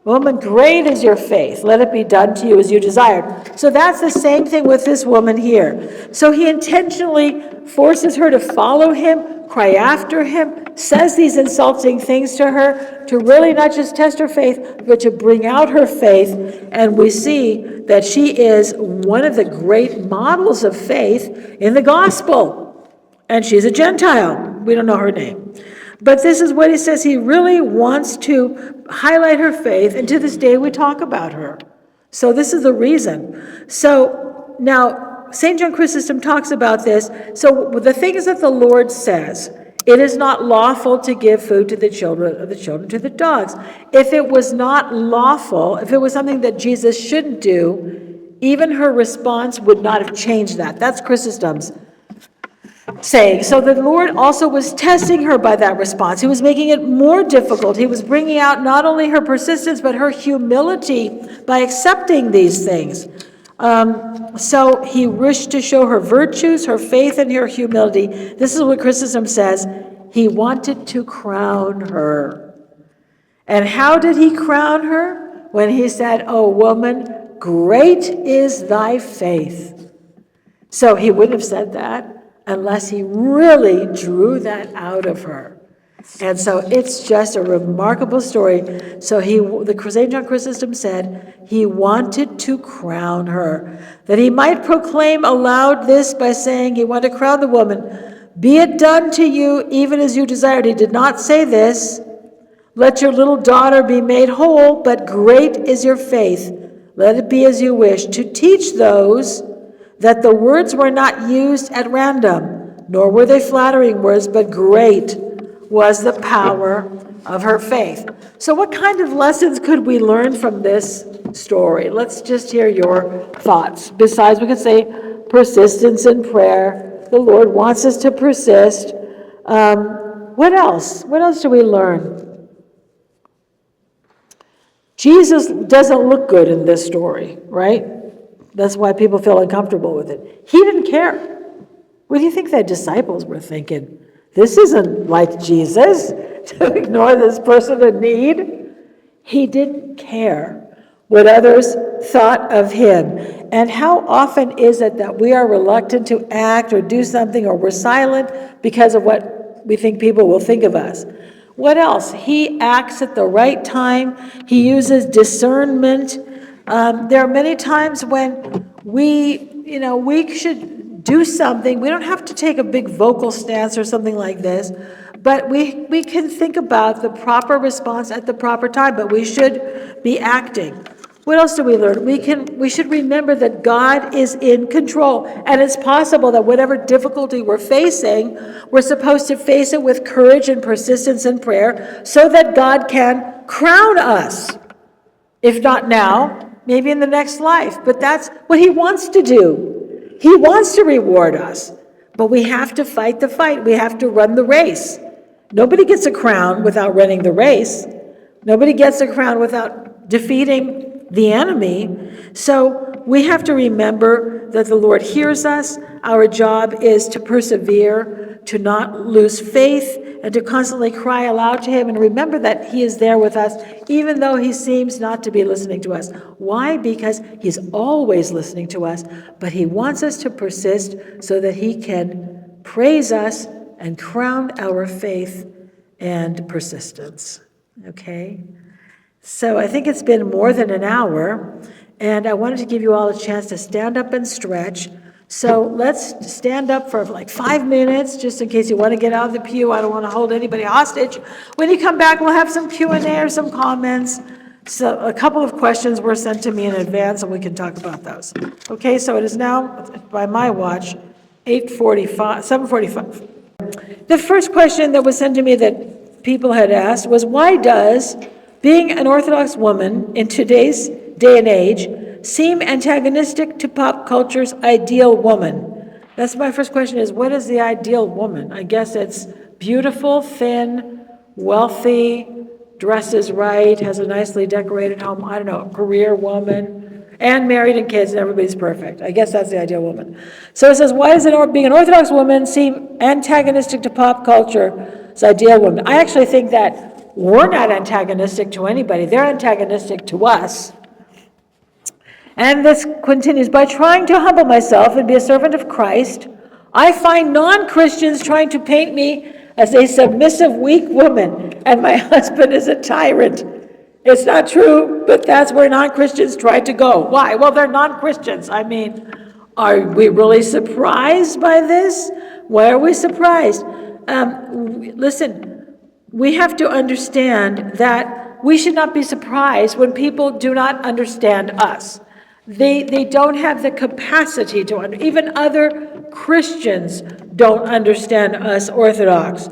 "Woman, great is your faith. Let it be done to you as you desired." So that's the same thing with this woman here. So he intentionally forces her to follow him, cry after him, says these insulting things to her, to really not just test her faith, but to bring out her faith. And we see that she is one of the great models of faith in the gospel. And she's a Gentile. We don't know her name. But this is what he says. He really wants to highlight her faith, and to this day we talk about her. So this is the reason. So now, St. John Chrysostom talks about this. So the things that the Lord says, it is not lawful to give food to the children, or the children to the dogs. If it was not lawful, if it was something that Jesus shouldn't do, even her response would not have changed that. That's Chrysostom's saying. So the Lord also was testing her by that response. He was making it more difficult. He was bringing out not only her persistence, but her humility by accepting these things. So he wished to show her virtues, her faith, and her humility. This is what Chrysostom says. He wanted to crown her. And how did he crown her? When he said, "O woman, great is thy faith." So he wouldn't have said that unless he really drew that out of her. And so it's just a remarkable story. So the St. John Chrysostom said he wanted to crown her, that he might proclaim aloud this by saying he wanted to crown the woman. "Be it done to you even as you desired." He did not say this, "Let your little daughter be made whole, but great is your faith. Let it be as you wish," to teach those that the words were not used at random, nor were they flattering words, but great was the power of her faith. So what kind of lessons could we learn from this story? Let's just hear your thoughts. Besides, we could say persistence in prayer. The Lord wants us to persist. What else? What else do we learn? Jesus doesn't look good in this story, right? That's why people feel uncomfortable with it. He didn't care. What do you think the disciples were thinking? This isn't like Jesus, to ignore this person in need. He didn't care what others thought of him. And how often is it that we are reluctant to act or do something, or we're silent because of what we think people will think of us? What else? He acts at the right time. He uses discernment. There are many times when we should do something. We don't have to take a big vocal stance or something like this, but we can think about the proper response at the proper time, but we should be acting. What else do we learn? We should remember that God is in control, and it's possible that whatever difficulty we're facing, we're supposed to face it with courage and persistence in prayer so that God can crown us. If not now, maybe in the next life. But that's what he wants to do. He wants to reward us. But we have to fight the fight. We have to run the race. Nobody gets a crown without running the race. Nobody gets a crown without defeating the enemy. So we have to remember that the Lord hears us. Our job is to persevere, to not lose faith, and to constantly cry aloud to him and remember that he is there with us, even though he seems not to be listening to us. Why? Because he's always listening to us, but he wants us to persist so that he can praise us and crown our faith and persistence. Okay? So I think it's been more than an hour, and I wanted to give you all a chance to stand up and stretch. So let's stand up for like 5 minutes, just in case you want to get out of the pew. I don't want to hold anybody hostage. When you come back, we'll have some Q&A or some comments. So a couple of questions were sent to me in advance, and we can talk about those. Okay, so it is now, by my watch, 7:45. The first question that was sent to me that people had asked was, why does being an Orthodox woman in today's day and age seem antagonistic to pop culture's ideal woman? That's my first question, is what is the ideal woman? I guess it's beautiful, thin, wealthy, dresses right, has a nicely decorated home, I don't know, career woman, and married and kids, and everybody's perfect. I guess that's the ideal woman. So it says, why does being an Orthodox woman seem antagonistic to pop culture's ideal woman? I actually think that we're not antagonistic to anybody. They're antagonistic to us. And this continues, by trying to humble myself and be a servant of Christ, I find non-Christians trying to paint me as a submissive, weak woman, and my husband is a tyrant. It's not true, but that's where non-Christians try to go. Why? Well, they're non-Christians. I mean, are we really surprised by this? Why are we surprised? Listen, we have to understand that we should not be surprised when people do not understand us. They don't have the capacity to even other Christians don't understand us Orthodox,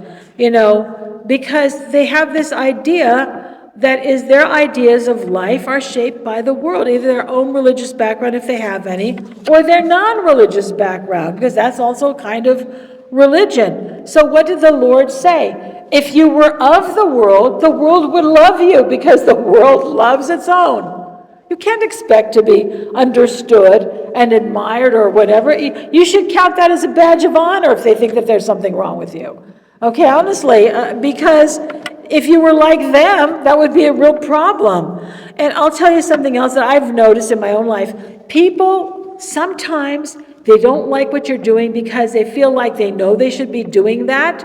because they have this idea that is their ideas of life are shaped by the world, either their own religious background if they have any, or their non-religious background, because that's also kind of religion. So what did the Lord say? If you were of the world would love you because the world loves its own. You can't expect to be understood and admired or whatever. You should count that as a badge of honor if they think that there's something wrong with you. Okay, honestly, because if you were like them, that would be a real problem. And I'll tell you something else that I've noticed in my own life. People, sometimes they don't like what you're doing because they feel like they know they should be doing that.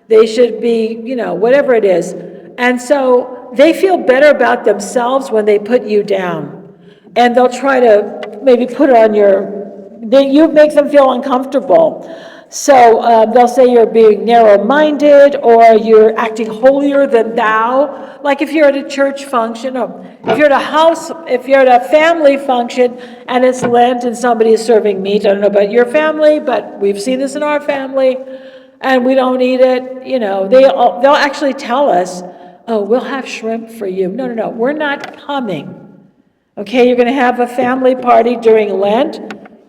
They should be, whatever it is. And so they feel better about themselves when they put you down. And they'll try to maybe put it on you make them feel uncomfortable. So they'll say you're being narrow-minded or you're acting holier than thou. Like if you're at a church function or if you're at a family function and it's Lent and somebody is serving meat. I don't know about your family, but we've seen this in our family and we don't eat it. They'll actually tell us, oh, we'll have shrimp for you. No, we're not coming. Okay, you're going to have a family party during Lent.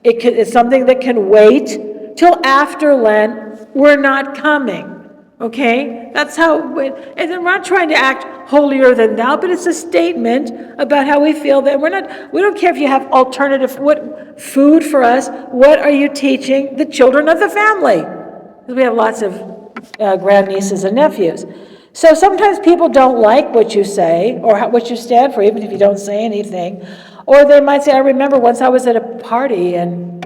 It's something that can wait till after Lent. We're not coming. Okay, that's how. And then we're not trying to act holier than thou, but it's a statement about how we feel that we don't care if you have alternative food for us. What are you teaching the children of the family? Because we have lots of grandnieces and nephews. So sometimes people don't like what you say or what you stand for, even if you don't say anything. Or they might say, I remember once I was at a party and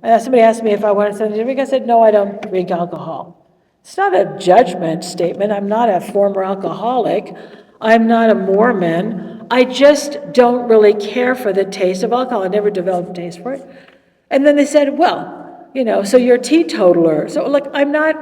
somebody asked me if I wanted something to drink. I said, no, I don't drink alcohol. It's not a judgment statement. I'm not a former alcoholic. I'm not a Mormon. I just don't really care for the taste of alcohol. I never developed a taste for it. And then they said, well, so you're a teetotaler. So look, I'm not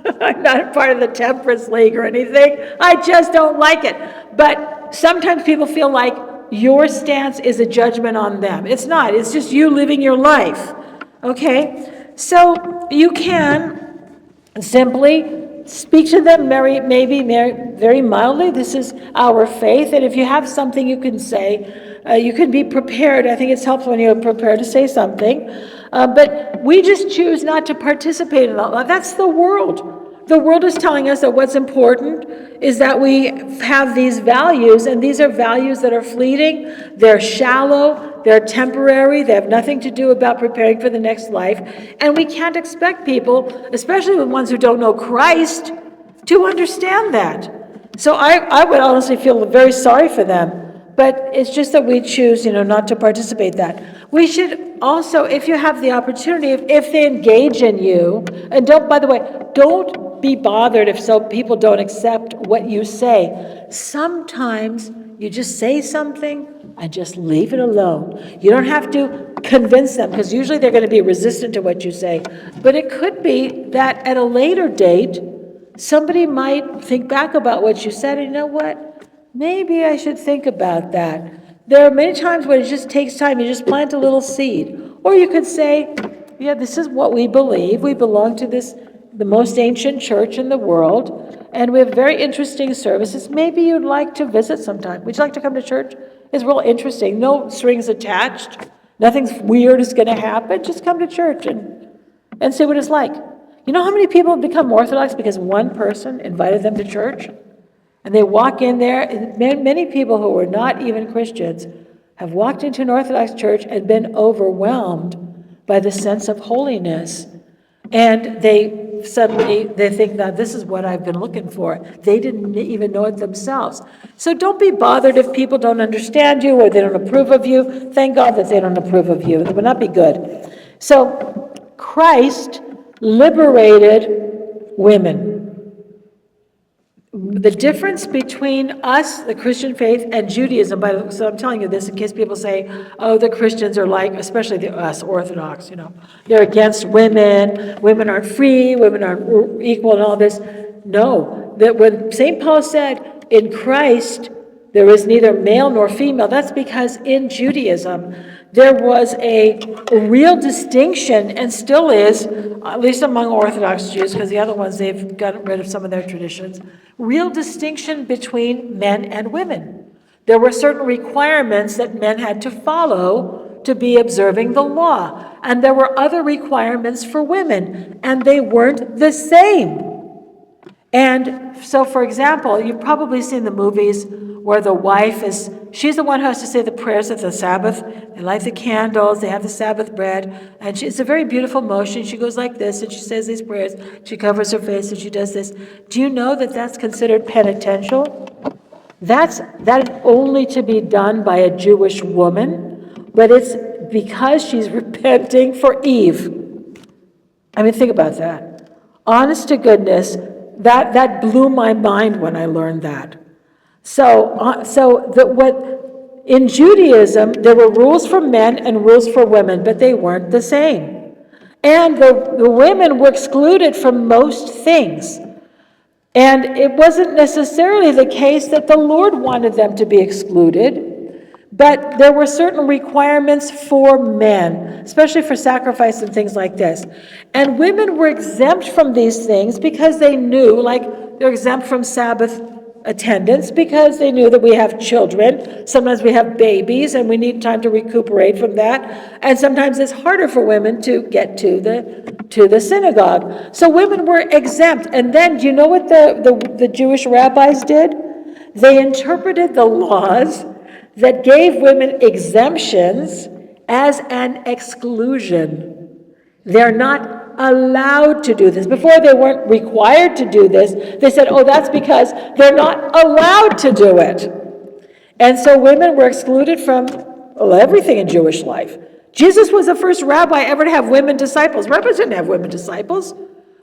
a part of the temperance league or anything. I just don't like it. But sometimes people feel like your stance is a judgment on them. It's not. It's just you living your life. Okay? So you can simply speak to them very mildly. This is our faith. And if you have something you can say, you can be prepared. I think it's helpful when you're prepared to say something. But we just choose not to participate in that. That's the world. The world is telling us that what's important is that we have these values, and these are values that are fleeting, they're shallow, they're temporary, they have nothing to do about preparing for the next life, and we can't expect people, especially the ones who don't know Christ, to understand that. So I would honestly feel very sorry for them. But it's just that we choose, not to participate in that. We should also, if you have the opportunity, if they engage in you, and don't be bothered if people don't accept what you say. Sometimes you just say something and just leave it alone. You don't have to convince them, because usually they're going to be resistant to what you say. But it could be that at a later date, somebody might think back about what you said, and you know what? Maybe I should think about that. There are many times when it just takes time. You just plant a little seed. Or you could say, yeah, this is what we believe. We belong to the most ancient church in the world, and we have very interesting services. Maybe you'd like to visit sometime. Would you like to come to church? It's real interesting. No strings attached. Nothing weird is going to happen. Just come to church and see what it's like. You know how many people have become Orthodox because one person invited them to church? And they walk in there, and many people who were not even Christians have walked into an Orthodox church and been overwhelmed by the sense of holiness. And they think, now this is what I've been looking for. They didn't even know it themselves. So don't be bothered if people don't understand you or they don't approve of you. Thank God that they don't approve of you. It would not be good. So Christ liberated women. The difference between us, the Christian faith, and Judaism, so I'm telling you this in case people say, oh, the Christians are like, especially us Orthodox, they're against women aren't free, women aren't equal and all this. No, that when St. Paul said, in Christ, there is neither male nor female, that's because in Judaism, there was a real distinction, and still is, at least among Orthodox Jews, because the other ones, they've gotten rid of some of their traditions, real distinction between men and women. There were certain requirements that men had to follow to be observing the law, and there were other requirements for women, and they weren't the same. And so, for example, you've probably seen the movies where the wife she's the one who has to say the prayers of the Sabbath. They light the candles, they have the Sabbath bread, and it's a very beautiful motion. She goes like this, and she says these prayers. She covers her face, and she does this. Do you know that that's considered penitential? That is only to be done by a Jewish woman, but it's because she's repenting for Eve. I mean, think about that. Honest to goodness, that blew my mind when I learned that. In Judaism, there were rules for men and rules for women, but they weren't the same. And the women were excluded from most things. And it wasn't necessarily the case that the Lord wanted them to be excluded, but there were certain requirements for men, especially for sacrifice and things like this. And women were exempt from these things because they knew, like they're exempt from Sabbath attendance because they knew that we have children. Sometimes we have babies and we need time to recuperate from that. And sometimes it's harder for women to get to the synagogue. So women were exempt. And then, do you know what the Jewish rabbis did? They interpreted the laws that gave women exemptions as an exclusion. They're not allowed to do this. Before, they weren't required to do this. They said, oh, that's because they're not allowed to do it. And so women were excluded from everything in Jewish life. Jesus was the first rabbi ever to have women disciples. Rabbis didn't have women disciples.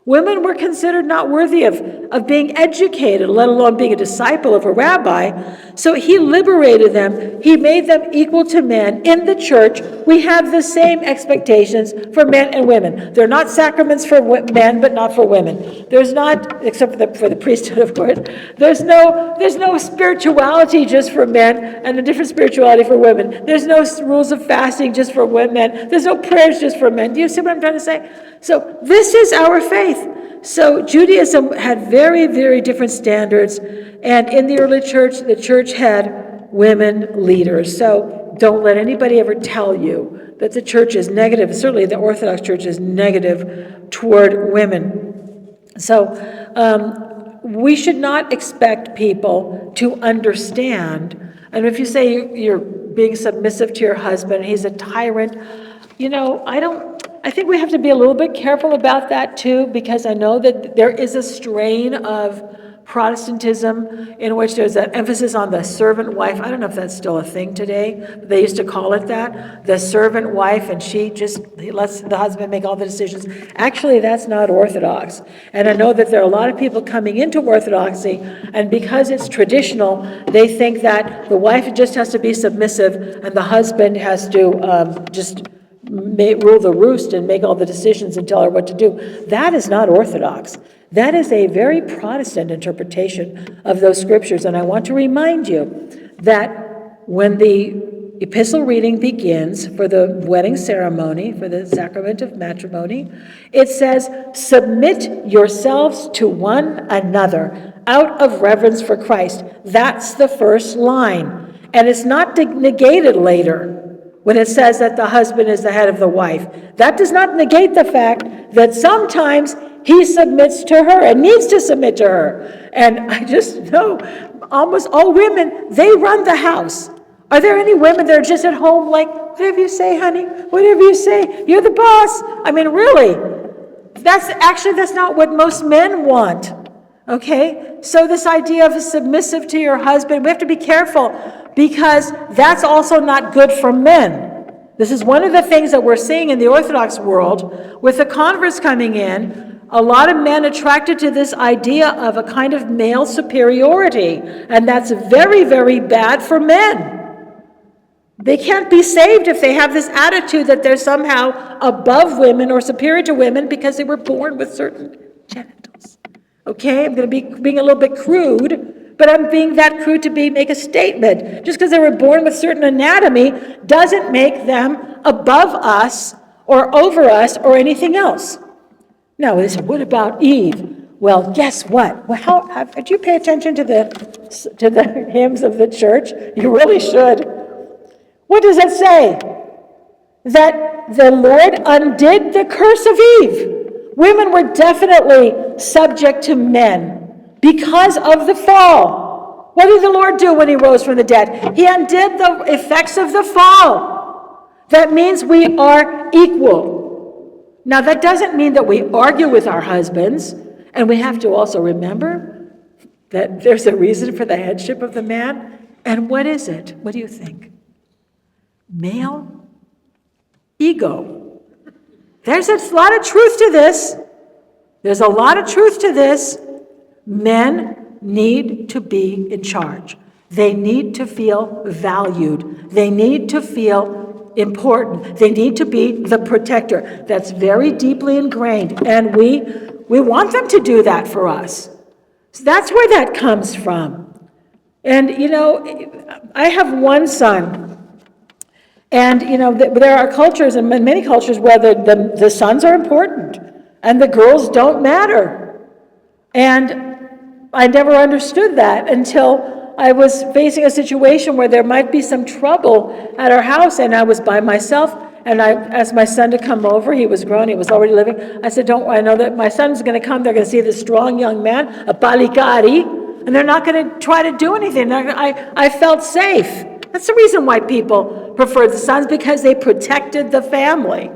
Women were considered not worthy of being educated, let alone being a disciple of a rabbi. So he liberated them. He made them equal to men. In the church, we have the same expectations for men and women. There are not sacraments for men, but not for women. There's not, except for the priesthood, of course. There's no spirituality just for men and a different spirituality for women. There's no rules of fasting just for women. There's no prayers just for men. Do you see what I'm trying to say? So this is our faith. So Judaism had very, very different standards. And in the early church, the church had women leaders. So don't let anybody ever tell you that the church is negative. Certainly the Orthodox Church is negative toward women. So we should not expect people to understand. And if you say you're being submissive to your husband, he's a tyrant, I think we have to be a little bit careful about that too, because I know that there is a strain of Protestantism in which there's an emphasis on the servant wife. I don't know if that's still a thing today, but they used to call it that, the servant wife, and she just lets the husband make all the decisions. Actually, that's not Orthodox. And I know that there are a lot of people coming into Orthodoxy, and because it's traditional, they think that the wife just has to be submissive and the husband has to just rule the roost and make all the decisions and tell her what to do. That is not Orthodox. That is a very Protestant interpretation of those scriptures. And I want to remind you that when the epistle reading begins for the wedding ceremony, for the sacrament of matrimony, it says, submit yourselves to one another out of reverence for Christ. That's the first line. And it's not negated later when it says that the husband is the head of the wife. That does not negate the fact that sometimes he submits to her and needs to submit to her. And I just know almost all women, they run the house. Are there any women that are just at home like, whatever you say, honey, whatever you say, you're the boss? I mean, really, that's not what most men want. Okay? So this idea of submissive to your husband, we have to be careful, because that's also not good for men. This is one of the things that we're seeing in the Orthodox world with the converts coming in. A lot of men attracted to this idea of a kind of male superiority, and that's very, very bad for men. They can't be saved if they have this attitude that they're somehow above women or superior to women because they were born with certain genitals. Okay, I'm going to be being a little bit crude, but I'm being that crude to make a statement. Just because they were born with certain anatomy doesn't make them above us or over us or anything else. Now, they said, what about Eve? Well, guess what? Well, did you pay attention to the hymns of the church? You really should. What does it say? That the Lord undid the curse of Eve. Women were definitely subject to men because of the fall. What did the Lord do when he rose from the dead? He undid the effects of the fall. That means we are equal. Now, that doesn't mean that we argue with our husbands, and we have to also remember that there's a reason for the headship of the man. And what is it? What do you think? Male ego. There's a lot of truth to this. There's a lot of truth to this. Men need to be in charge. They need to feel valued. They need to feel important. They need to be the protector. That's very deeply ingrained, and we want them to do that for us. So that's where that comes from. And, I have one son. And, there are cultures, and many cultures, where the sons are important and the girls don't matter. And I never understood that until I was facing a situation where there might be some trouble at our house, and I was by myself, and I asked my son to come over. He was grown, he was already living. I said, I know that my son's going to come, they're going to see this strong young man, a balikari, and they're not going to try to do anything. I felt safe. That's the reason why people prefer the sons, because they protected the family.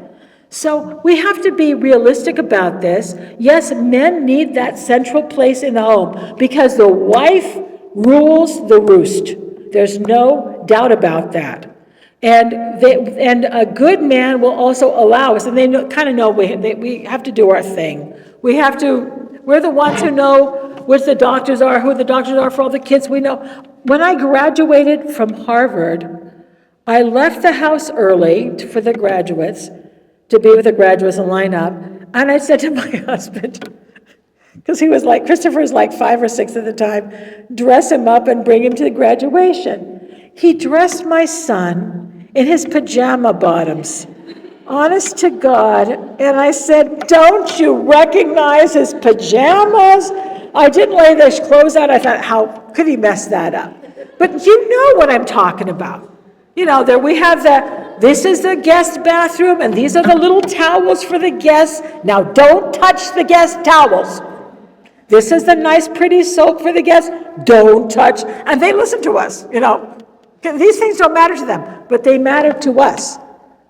So we have to be realistic about this. Yes, men need that central place in the home because the wife rules the roost. There's no doubt about that. And a good man will also allow us, and they kind of know we have to do our thing. We're the ones who know which the doctors are, who the doctors are for all the kids we know. When I graduated from Harvard, I left the house early for the graduates, to be with the graduates and line up, and I said to my husband, because Christopher was like 5 or 6 at the time, dress him up and bring him to the graduation. He dressed my son in his pajama bottoms, honest to God, and I said, don't you recognize his pajamas? I didn't lay the clothes out. I thought, how could he mess that up? But you know what I'm talking about. There we have this is the guest bathroom, and these are the little towels for the guests. Now don't touch the guest towels. This is the nice, pretty soap for the guests. Don't touch. And they listen to us, These things don't matter to them, but they matter to us.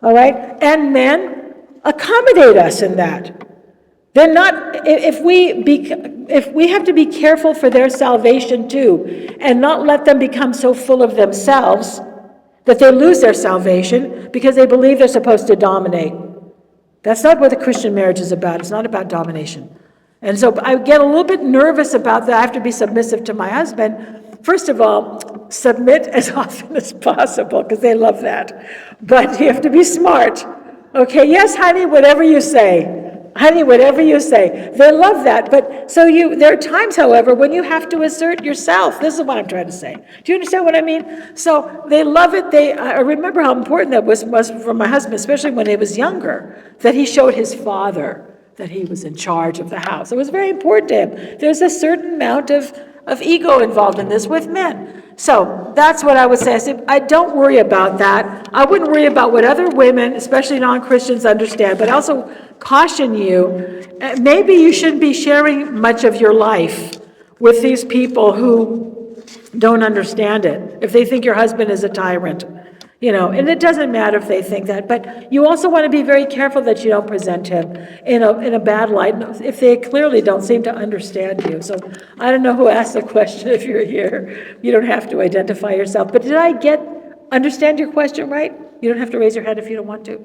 All right? And men accommodate us in that. They're not, if we have to be careful for their salvation too, and not let them become so full of themselves that they lose their salvation because they believe they're supposed to dominate. That's not what the Christian marriage is about. It's not about domination. And so I get a little bit nervous about that. I have to be submissive to my husband. First of all, submit as often as possible, because they love that. But you have to be smart. Okay, yes, honey, whatever you say. Honey, whatever you say. They love that. But there are times, however, when you have to assert yourself. This is what I'm trying to say. Do you understand what I mean? So they love it. I remember how important that was for my husband, especially when he was younger, that he showed his father that he was in charge of the house. It was very important to him. There's a certain amount of ego involved in this with men. So that's what I would say. I don't worry about that. I wouldn't worry about what other women, especially non-Christians, understand, but also caution you, maybe you shouldn't be sharing much of your life with these people who don't understand it, if they think your husband is a tyrant. And it doesn't matter if they think that, but you also want to be very careful that you don't present him in a bad light if they clearly don't seem to understand you. So I don't know who asked the question. If you're here, you don't have to identify yourself. But did I understand your question right? You don't have to raise your hand if you don't want to.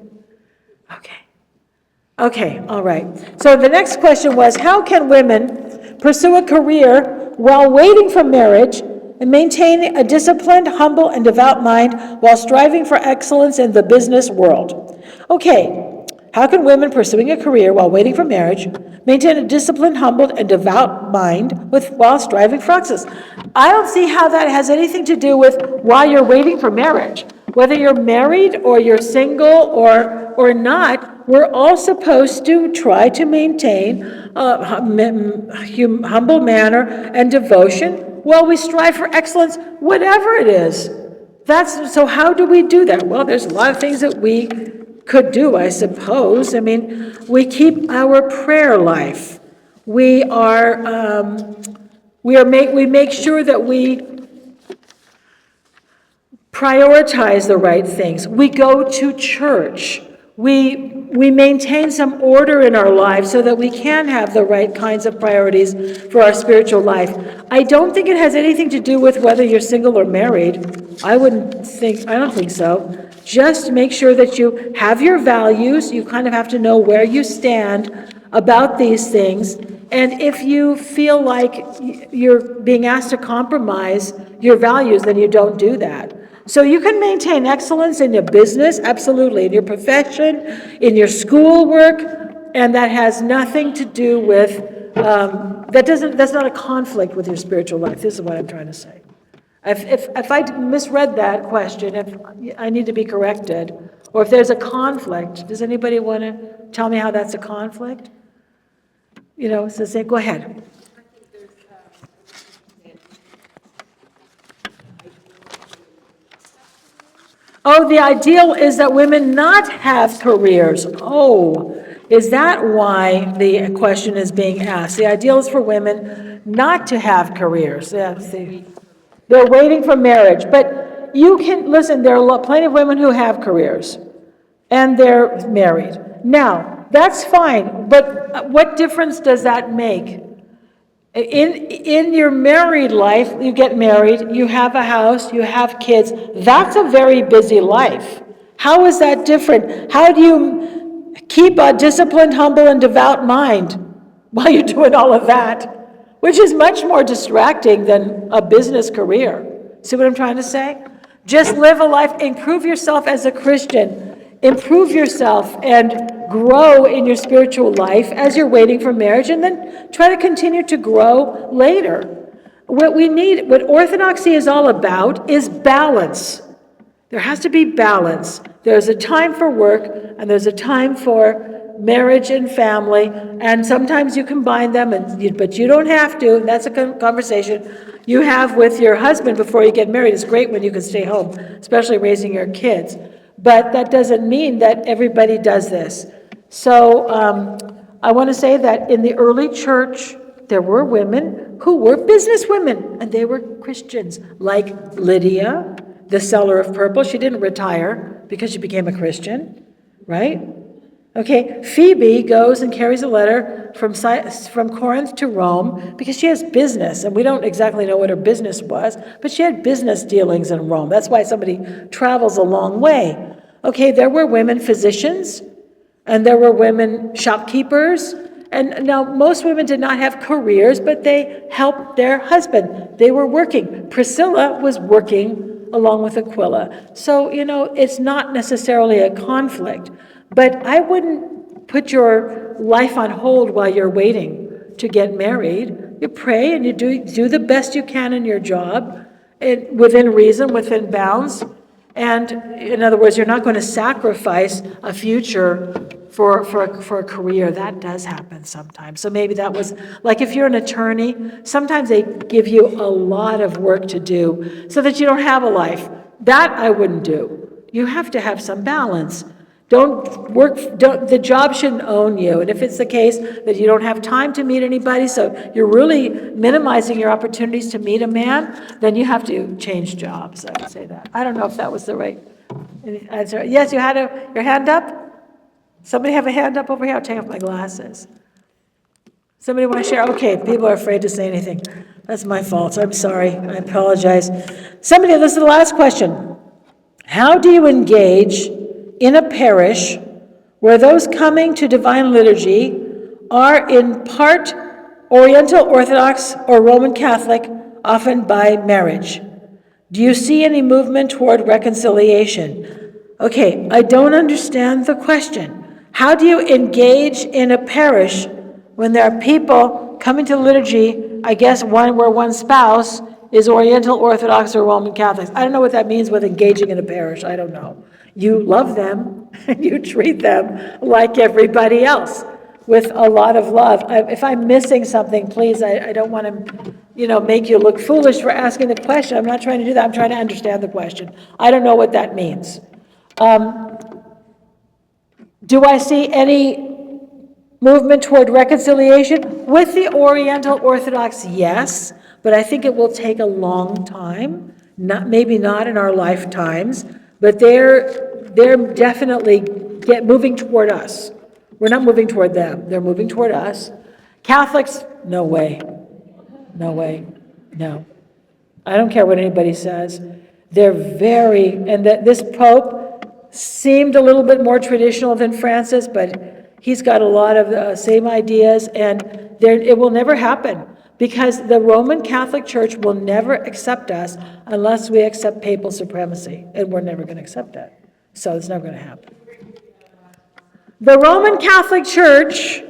Okay, all right. So the next question was, how can women pursue a career while waiting for marriage and maintain a disciplined, humble, and devout mind while striving for excellence in the business world? Okay, How can women pursuing a career while waiting for marriage maintain a disciplined, humbled, and devout mind while striving for excellence? I don't see how that has anything to do with why you're waiting for marriage. Whether you're married or you're single or not, we're all supposed to try to maintain a humble manner and devotion while we strive for excellence, whatever it is. So how do we do that? Well, there's a lot of things that we could do, I suppose. I mean, we keep our prayer life. We make sure that we prioritize the right things. We go to church. We maintain some order in our lives so that we can have the right kinds of priorities for our spiritual life. I don't think it has anything to do with whether you're single or married. I don't think so. Just make sure that you have your values. You kind of have to know where you stand about these things. And if you feel like you're being asked to compromise your values, then you don't do that. So you can maintain excellence in your business, absolutely, in your profession, in your schoolwork, and that has nothing to do with, that's not a conflict with your spiritual life. This is what I'm trying to say. If I misread that question, if I need to be corrected, or if there's a conflict, does anybody want to tell me how that's a conflict? So say, go ahead. Oh, the ideal is that women not have careers. Oh, is that why the question is being asked? The ideal is for women not to have careers. Yeah, see. They're waiting for marriage. But you can, listen, there are plenty of women who have careers, and they're married. Now, that's fine, but what difference does that make? In your married life, you get married, you have a house, you have kids. That's a very busy life. How is that different? How do you keep a disciplined, humble, and devout mind while you're doing all of that? Which is much more distracting than a business career. See what I'm trying to say? Just live a life, improve yourself as a Christian. Improve yourself and grow in your spiritual life as you're waiting for marriage, and then try to continue to grow later. What orthodoxy is all about is balance. There has to be balance. There's a time for work, and there's a time for marriage and family, and sometimes you combine them, but you don't have to. That's a conversation you have with your husband before you get married. It's great when you can stay home, especially raising your kids. But that doesn't mean that everybody does this. So I want to say that in the early church, there were women who were businesswomen, and they were Christians, like Lydia, the seller of purple. She didn't retire because she became a Christian, right? Okay, Phoebe goes and carries a letter from Corinth to Rome because she has business, and we don't exactly know what her business was, but she had business dealings in Rome. That's why somebody travels a long way. Okay, there were women physicians, and there were women shopkeepers, and now most women did not have careers, but they helped their husband. They were working. Priscilla was working along with Aquila. So, it's not necessarily a conflict. But I wouldn't put your life on hold while you're waiting to get married. You pray and you do the best you can in your job, within reason, within bounds. And in other words, you're not going to sacrifice a future for a career. That does happen sometimes. So maybe that was, like if you're an attorney, sometimes they give you a lot of work to do so that you don't have a life. That I wouldn't do. You have to have some balance. The job shouldn't own you. And if it's the case that you don't have time to meet anybody, so you're really minimizing your opportunities to meet a man, then you have to change jobs. I would say that. I don't know if that was the right answer. Yes, you had your hand up? Somebody have a hand up over here? I'll take off my glasses. Somebody want to share? Okay, people are afraid to say anything. That's my fault. I'm sorry. I apologize. Somebody, this is the last question. How do you engage in a parish where those coming to divine liturgy are in part Oriental Orthodox or Roman Catholic, often by marriage? Do you see any movement toward reconciliation? Okay, I don't understand the question. How do you engage in a parish when there are people coming to the liturgy, I guess where one spouse is Oriental Orthodox or Roman Catholics? I don't know what that means with engaging in a parish. I don't know. You love them and you treat them like everybody else with a lot of love. If I'm missing something, please, I don't want to, make you look foolish for asking the question. I'm not trying to do that. I'm trying to understand the question. I don't know what that means. Do I see any movement toward reconciliation? With the Oriental Orthodox, yes, but I think it will take a long time. Maybe not in our lifetimes, but they're definitely moving toward us. We're not moving toward them. They're moving toward us. Catholics, no way. No way. No. I don't care what anybody says. They're and this Pope seemed a little bit more traditional than Francis, but he's got a lot of the same ideas, and it will never happen because the Roman Catholic Church will never accept us unless we accept papal supremacy, and we're never going to accept that. So it's never going to happen. The Roman Catholic Church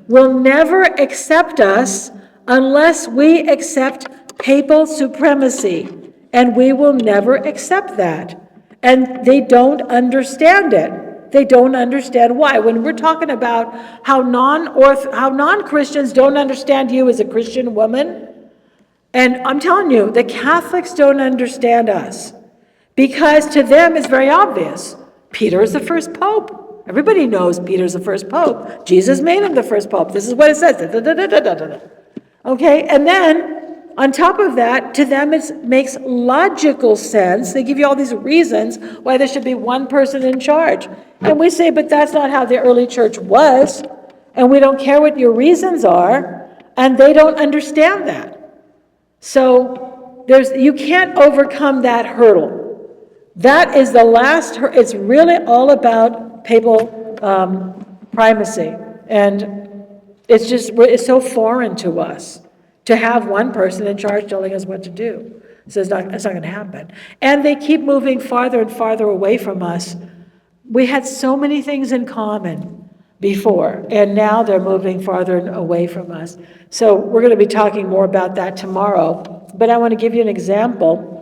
will never accept us unless we accept papal supremacy, and we will never accept that. And they don't understand it. They don't understand why. When we're talking about how non-Christians don't understand you as a Christian woman, and I'm telling you, the Catholics don't understand us because to them it's very obvious. Peter is the first pope. Everybody knows Peter's the first pope. Jesus made him the first pope. This is what it says. Okay, and then on top of that, to them it makes logical sense. They give you all these reasons why there should be one person in charge. And we say, but that's not how the early church was. And we don't care what your reasons are. And they don't understand that. So you can't overcome that hurdle. That is the last, it's really all about papal primacy. And it's so foreign to us to have one person in charge telling us what to do. So it's not going to happen. And they keep moving farther and farther away from us. We had so many things in common before, and now they're moving farther away from us. So we're going to be talking more about that tomorrow. But I want to give you an example.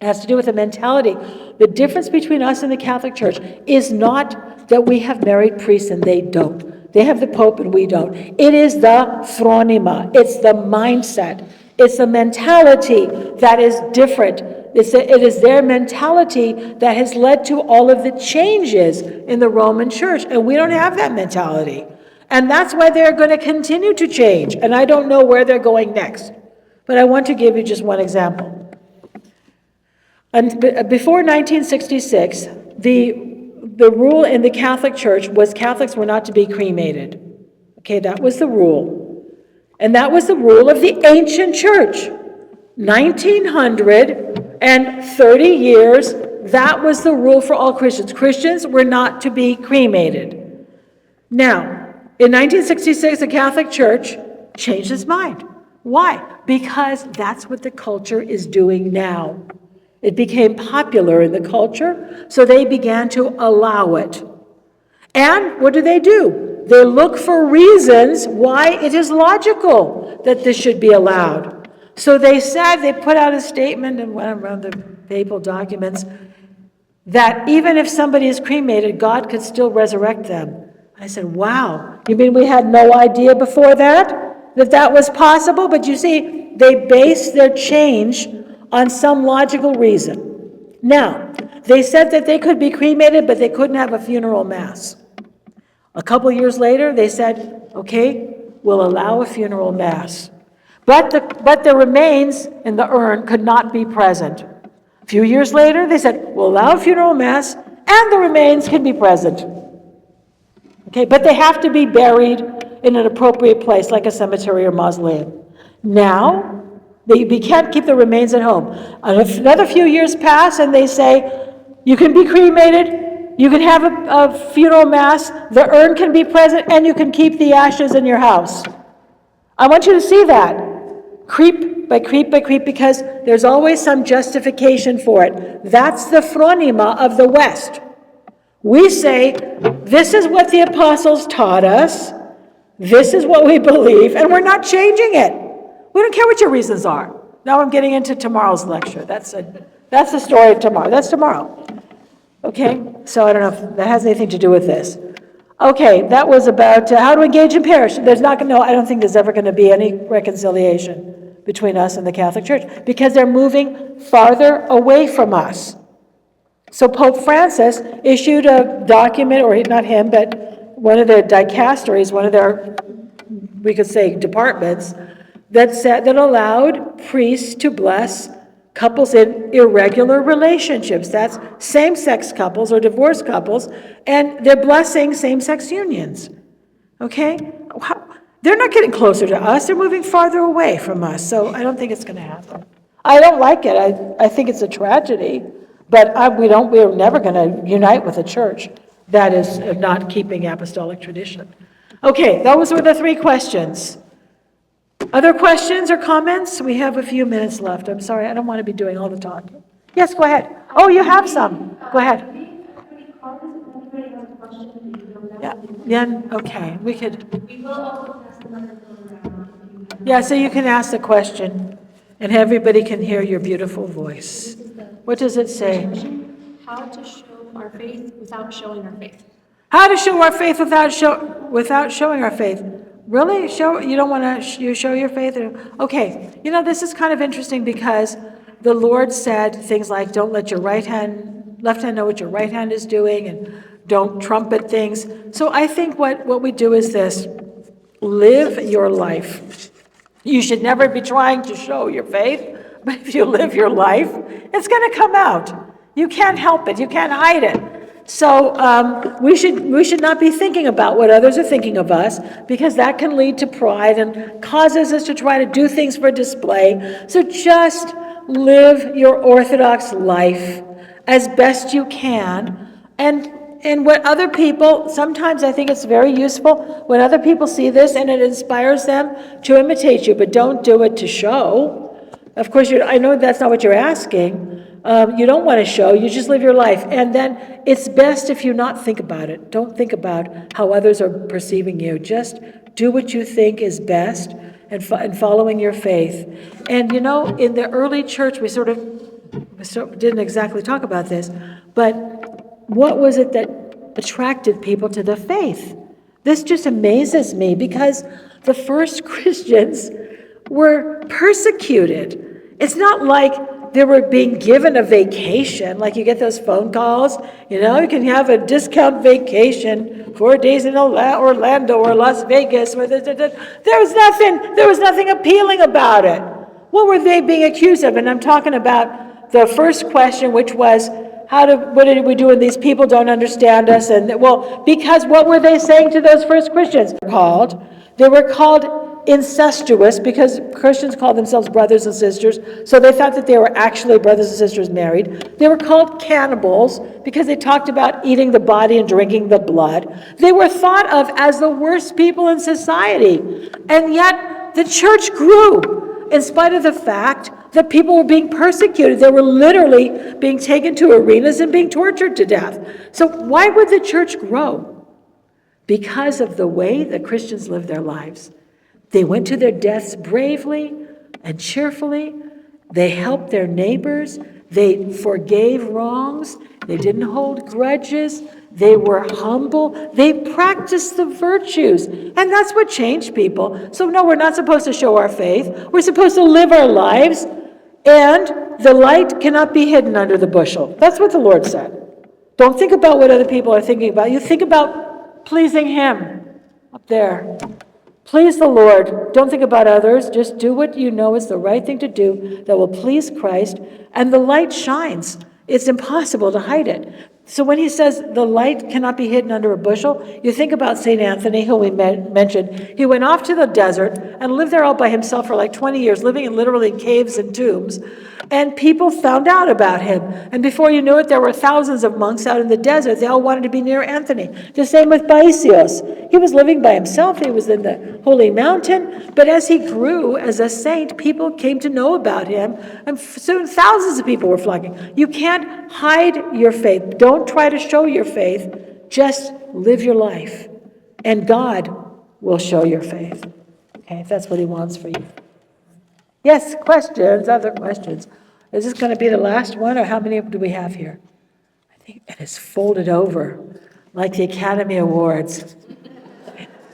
It has to do with the mentality. The difference between us and the Catholic Church is not that we have married priests and they don't. They have the Pope and we don't. It is the phronima. It's the mindset. It's the mentality that is different. It is their mentality that has led to all of the changes in the Roman Church. And we don't have that mentality. And that's why they're going to continue to change. And I don't know where they're going next. But I want to give you just one example. And before 1966, the rule in the Catholic Church was Catholics were not to be cremated. Okay, that was the rule. And that was the rule of the ancient church. 1930 years, that was the rule for all Christians. Christians were not to be cremated. Now, in 1966, the Catholic Church changed its mind. Why? Because that's what the culture is doing now. It became popular in the culture, so they began to allow it. And what do? They look for reasons why it is logical that this should be allowed. So they put out a statement and went around the papal documents that even if somebody is cremated, God could still resurrect them. I said, wow, you mean we had no idea before that was possible? But you see, they based their change on some logical reason. Now, they said that they could be cremated, but they couldn't have a funeral mass. A couple years later, they said, okay, we'll allow a funeral mass. But the remains in the urn could not be present. A few years later, they said, we'll allow a funeral mass, and the remains can be present. Okay, but they have to be buried in an appropriate place, like a cemetery or mausoleum. Now, we can't keep the remains at home. Another few years pass, and they say, you can be cremated, you can have a funeral mass, the urn can be present, and you can keep the ashes in your house. I want you to see that. Creep by creep by creep, because there's always some justification for it. That's the phronima of the West. We say, this is what the apostles taught us, this is what we believe, and we're not changing it. We don't care what your reasons are. Now I'm getting into tomorrow's lecture. That's the story of tomorrow. That's tomorrow. Okay, so I don't know if that has anything to do with this. Okay, that was about how to engage in parish. I don't think there's ever going to be any reconciliation between us and the Catholic Church because they're moving farther away from us. So Pope Francis issued a document, or not him, but one of the dicasteries, one of their, we could say, departments, that allowed priests to bless couples in irregular relationships. That's same-sex couples or divorced couples, and they're blessing same-sex unions. Okay? They're not getting closer to us. They're moving farther away from us. So I don't think it's going to happen. I don't like it. I think it's a tragedy. But we're never going to unite with a church that is not keeping apostolic tradition. Okay, those were the 3 questions. Other questions or comments? We have a few minutes left. I'm sorry, I don't want to be doing all the talking. Yes, go ahead. Oh, you have some. Go ahead. Yeah, okay, we could. Yeah, so you can ask the question, and everybody can hear your beautiful voice. What does it say? How to show our faith without showing our faith. How to show our faith without showing our faith. Really? You don't want to show your faith? Okay. This is kind of interesting because the Lord said things like, don't let your left hand know what your right hand is doing, and don't trumpet things. So I think what we do is this: live your life. You should never be trying to show your faith, but if you live your life, it's going to come out. You can't help it. You can't hide it. So we should not be thinking about what others are thinking of us, because that can lead to pride and causes us to try to do things for display. So just live your Orthodox life as best you can. And what other people, sometimes I think it's very useful when other people see this and it inspires them to imitate you, but don't do it to show. Of course, I know that's not what you're asking. You don't want to show, you just live your life. And then it's best if you not think about it. Don't think about how others are perceiving you. Just do what you think is best and following your faith. And in the early church, we sort of didn't exactly talk about this, but what was it that attracted people to the faith? This just amazes me, because the first Christians were persecuted. It's not like they were being given a vacation, like you get those phone calls, you can have a discount vacation, 4 days in Orlando or Las Vegas. There was nothing appealing about it. What were they being accused of? And I'm talking about the first question, which was, what did we do when these people don't understand us? And because what were they saying to those first Christians? They were called incestuous, because Christians called themselves brothers and sisters, so they thought that they were actually brothers and sisters married. They were called cannibals because they talked about eating the body and drinking the blood. They were thought of as the worst people in society, and yet the church grew in spite of the fact that people were being persecuted. They were literally being taken to arenas and being tortured to death. So why would the church grow? Because of the way the Christians lived their lives. They went to their deaths bravely and cheerfully. They helped their neighbors. They forgave wrongs. They didn't hold grudges. They were humble. They practiced the virtues. And that's what changed people. So no, we're not supposed to show our faith. We're supposed to live our lives. And the light cannot be hidden under the bushel. That's what the Lord said. Don't think about what other people are thinking about. You think about pleasing Him up there. Please the Lord. Don't think about others. Just do what you know is the right thing to do that will please Christ. And the light shines. It's impossible to hide it. So when he says the light cannot be hidden under a bushel, you think about St. Anthony, who we mentioned. He went off to the desert and lived there all by himself for like 20 years, living in literally caves and tombs. And people found out about him. And before you knew it, there were thousands of monks out in the desert. They all wanted to be near Anthony. The same with Paisios. He was living by himself. He was in the holy mountain. But as he grew as a saint, people came to know about him. And soon thousands of people were flocking. You can't hide your faith. Don't try to show your faith. Just live your life. And God will show your faith. Okay, if that's what he wants for you. Yes, questions, other questions. Is this going to be the last one, or how many do we have here? I think it is folded over, like the Academy Awards.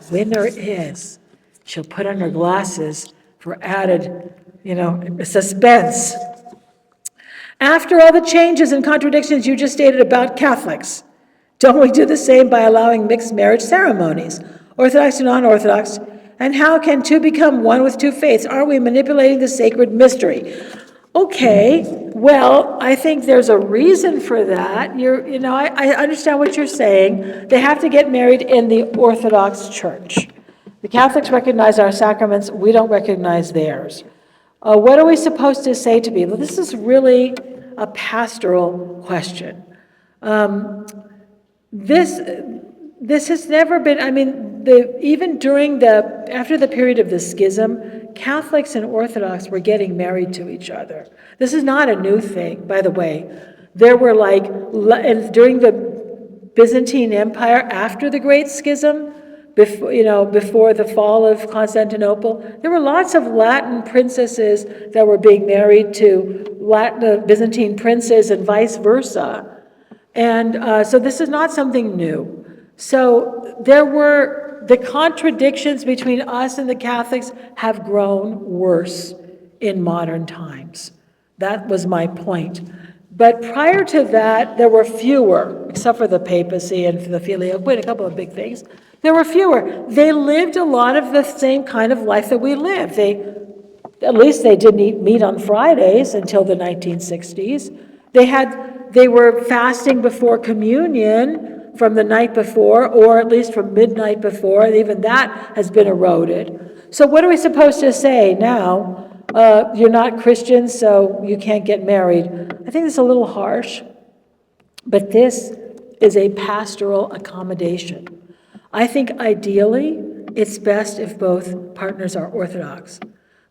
Winner is. She'll put on her glasses for added, suspense. After all the changes and contradictions you just stated about Catholics, don't we do the same by allowing mixed marriage ceremonies, Orthodox and non-Orthodox? And how can two become one with two faiths? Aren't we manipulating the sacred mystery? Okay, well, I think there's a reason for that. I understand what you're saying. They have to get married in the Orthodox Church. The Catholics recognize our sacraments. We don't recognize theirs. What are we supposed to say to people? This is really a pastoral question. This has never been, even after the period of the schism, Catholics and Orthodox were getting married to each other. This is not a new thing, by the way. There were during the Byzantine Empire, after the Great Schism, before the fall of Constantinople, there were lots of Latin princesses that were being married to Byzantine princes and vice versa. And so this is not something new. So the contradictions between us and the Catholics have grown worse in modern times. That was my point. But prior to that, there were fewer, except for the papacy and for the filioque, a couple of big things. There were fewer. They lived a lot of the same kind of life that we live. At least they didn't meet on Fridays until the 1960s. They were fasting before communion from the night before, or at least from midnight before, and even that has been eroded. So what are we supposed to say now? You're not Christian, so you can't get married. I think it's a little harsh, but this is a pastoral accommodation. I think ideally, it's best if both partners are Orthodox.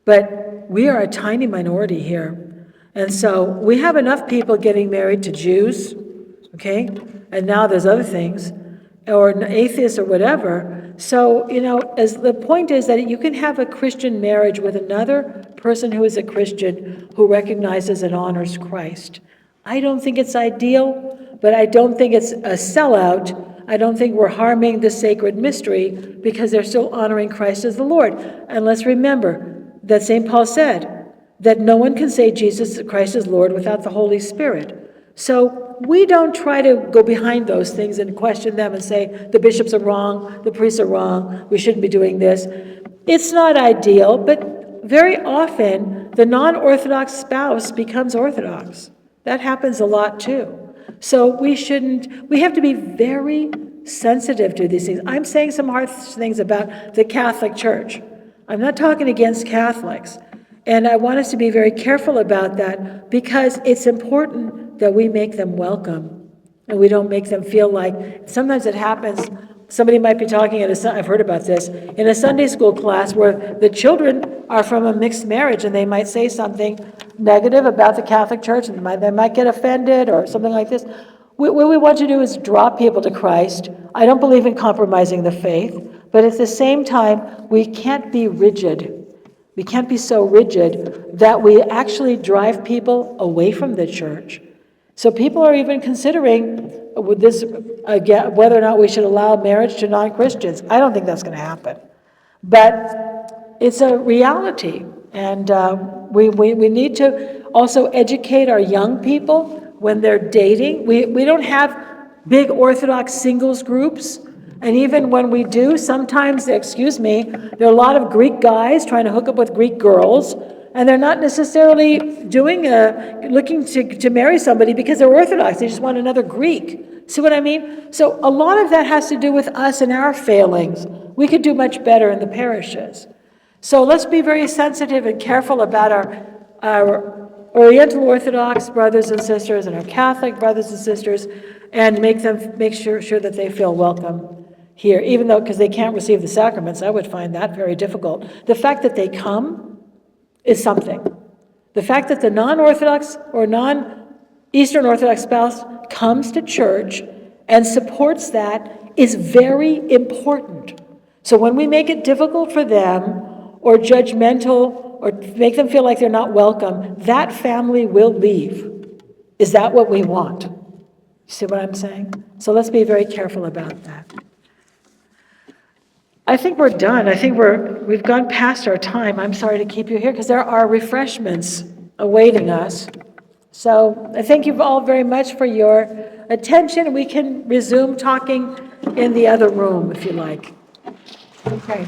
But we are a tiny minority here. And so we have enough people getting married to Jews, okay? And now there's other things, or atheists or whatever. So, as the point is that you can have a Christian marriage with another person who is a Christian who recognizes and honors Christ. I don't think it's ideal, but I don't think it's a sellout. I don't think we're harming the sacred mystery because they're still honoring Christ as the Lord. And let's remember that St. Paul said that no one can say Jesus Christ is Lord without the Holy Spirit. So we don't try to go behind those things and question them and say the bishops are wrong, the priests are wrong, we shouldn't be doing this. It's not ideal, but very often the non-Orthodox spouse becomes Orthodox. That happens a lot too. So we have to be very sensitive to these things. I'm saying some hard things about the Catholic Church. I'm not talking against Catholics. And I want us to be very careful about that because it's important that we make them welcome and we don't make them feel like, sometimes it happens, somebody might be talking I've heard about this, in a Sunday school class where the children are from a mixed marriage and they might say something negative about the Catholic Church and they might get offended or something like this. What we want to do is draw people to Christ. I don't believe in compromising the faith, but at the same time, we can't be rigid. We can't be so rigid that we actually drive people away from the church. So people are even considering whether or not we should allow marriage to non-Christians. I don't think that's going to happen. But it's a reality. And we need to also educate our young people when they're dating. We don't have big Orthodox singles groups. And even when we do, sometimes, there are a lot of Greek guys trying to hook up with Greek girls, and they're not necessarily looking to marry somebody because they're Orthodox. They just want another Greek. See what I mean? So a lot of that has to do with us and our failings. We could do much better in the parishes. So let's be very sensitive and careful about our Oriental Orthodox brothers and sisters and our Catholic brothers and sisters, and make sure that they feel welcome here, even though, because they can't receive the sacraments, I would find that very difficult. The fact that they come is something. The fact that the non-Orthodox or non-Eastern Orthodox spouse comes to church and supports that is very important. So when we make it difficult for them or judgmental or make them feel like they're not welcome, that family will leave. Is that what we want? See what I'm saying? So let's be very careful about that. I think we're done. I think we've gone past our time. I'm sorry to keep you here because there are refreshments awaiting us. So I thank you all very much for your attention. We can resume talking in the other room if you like. Okay.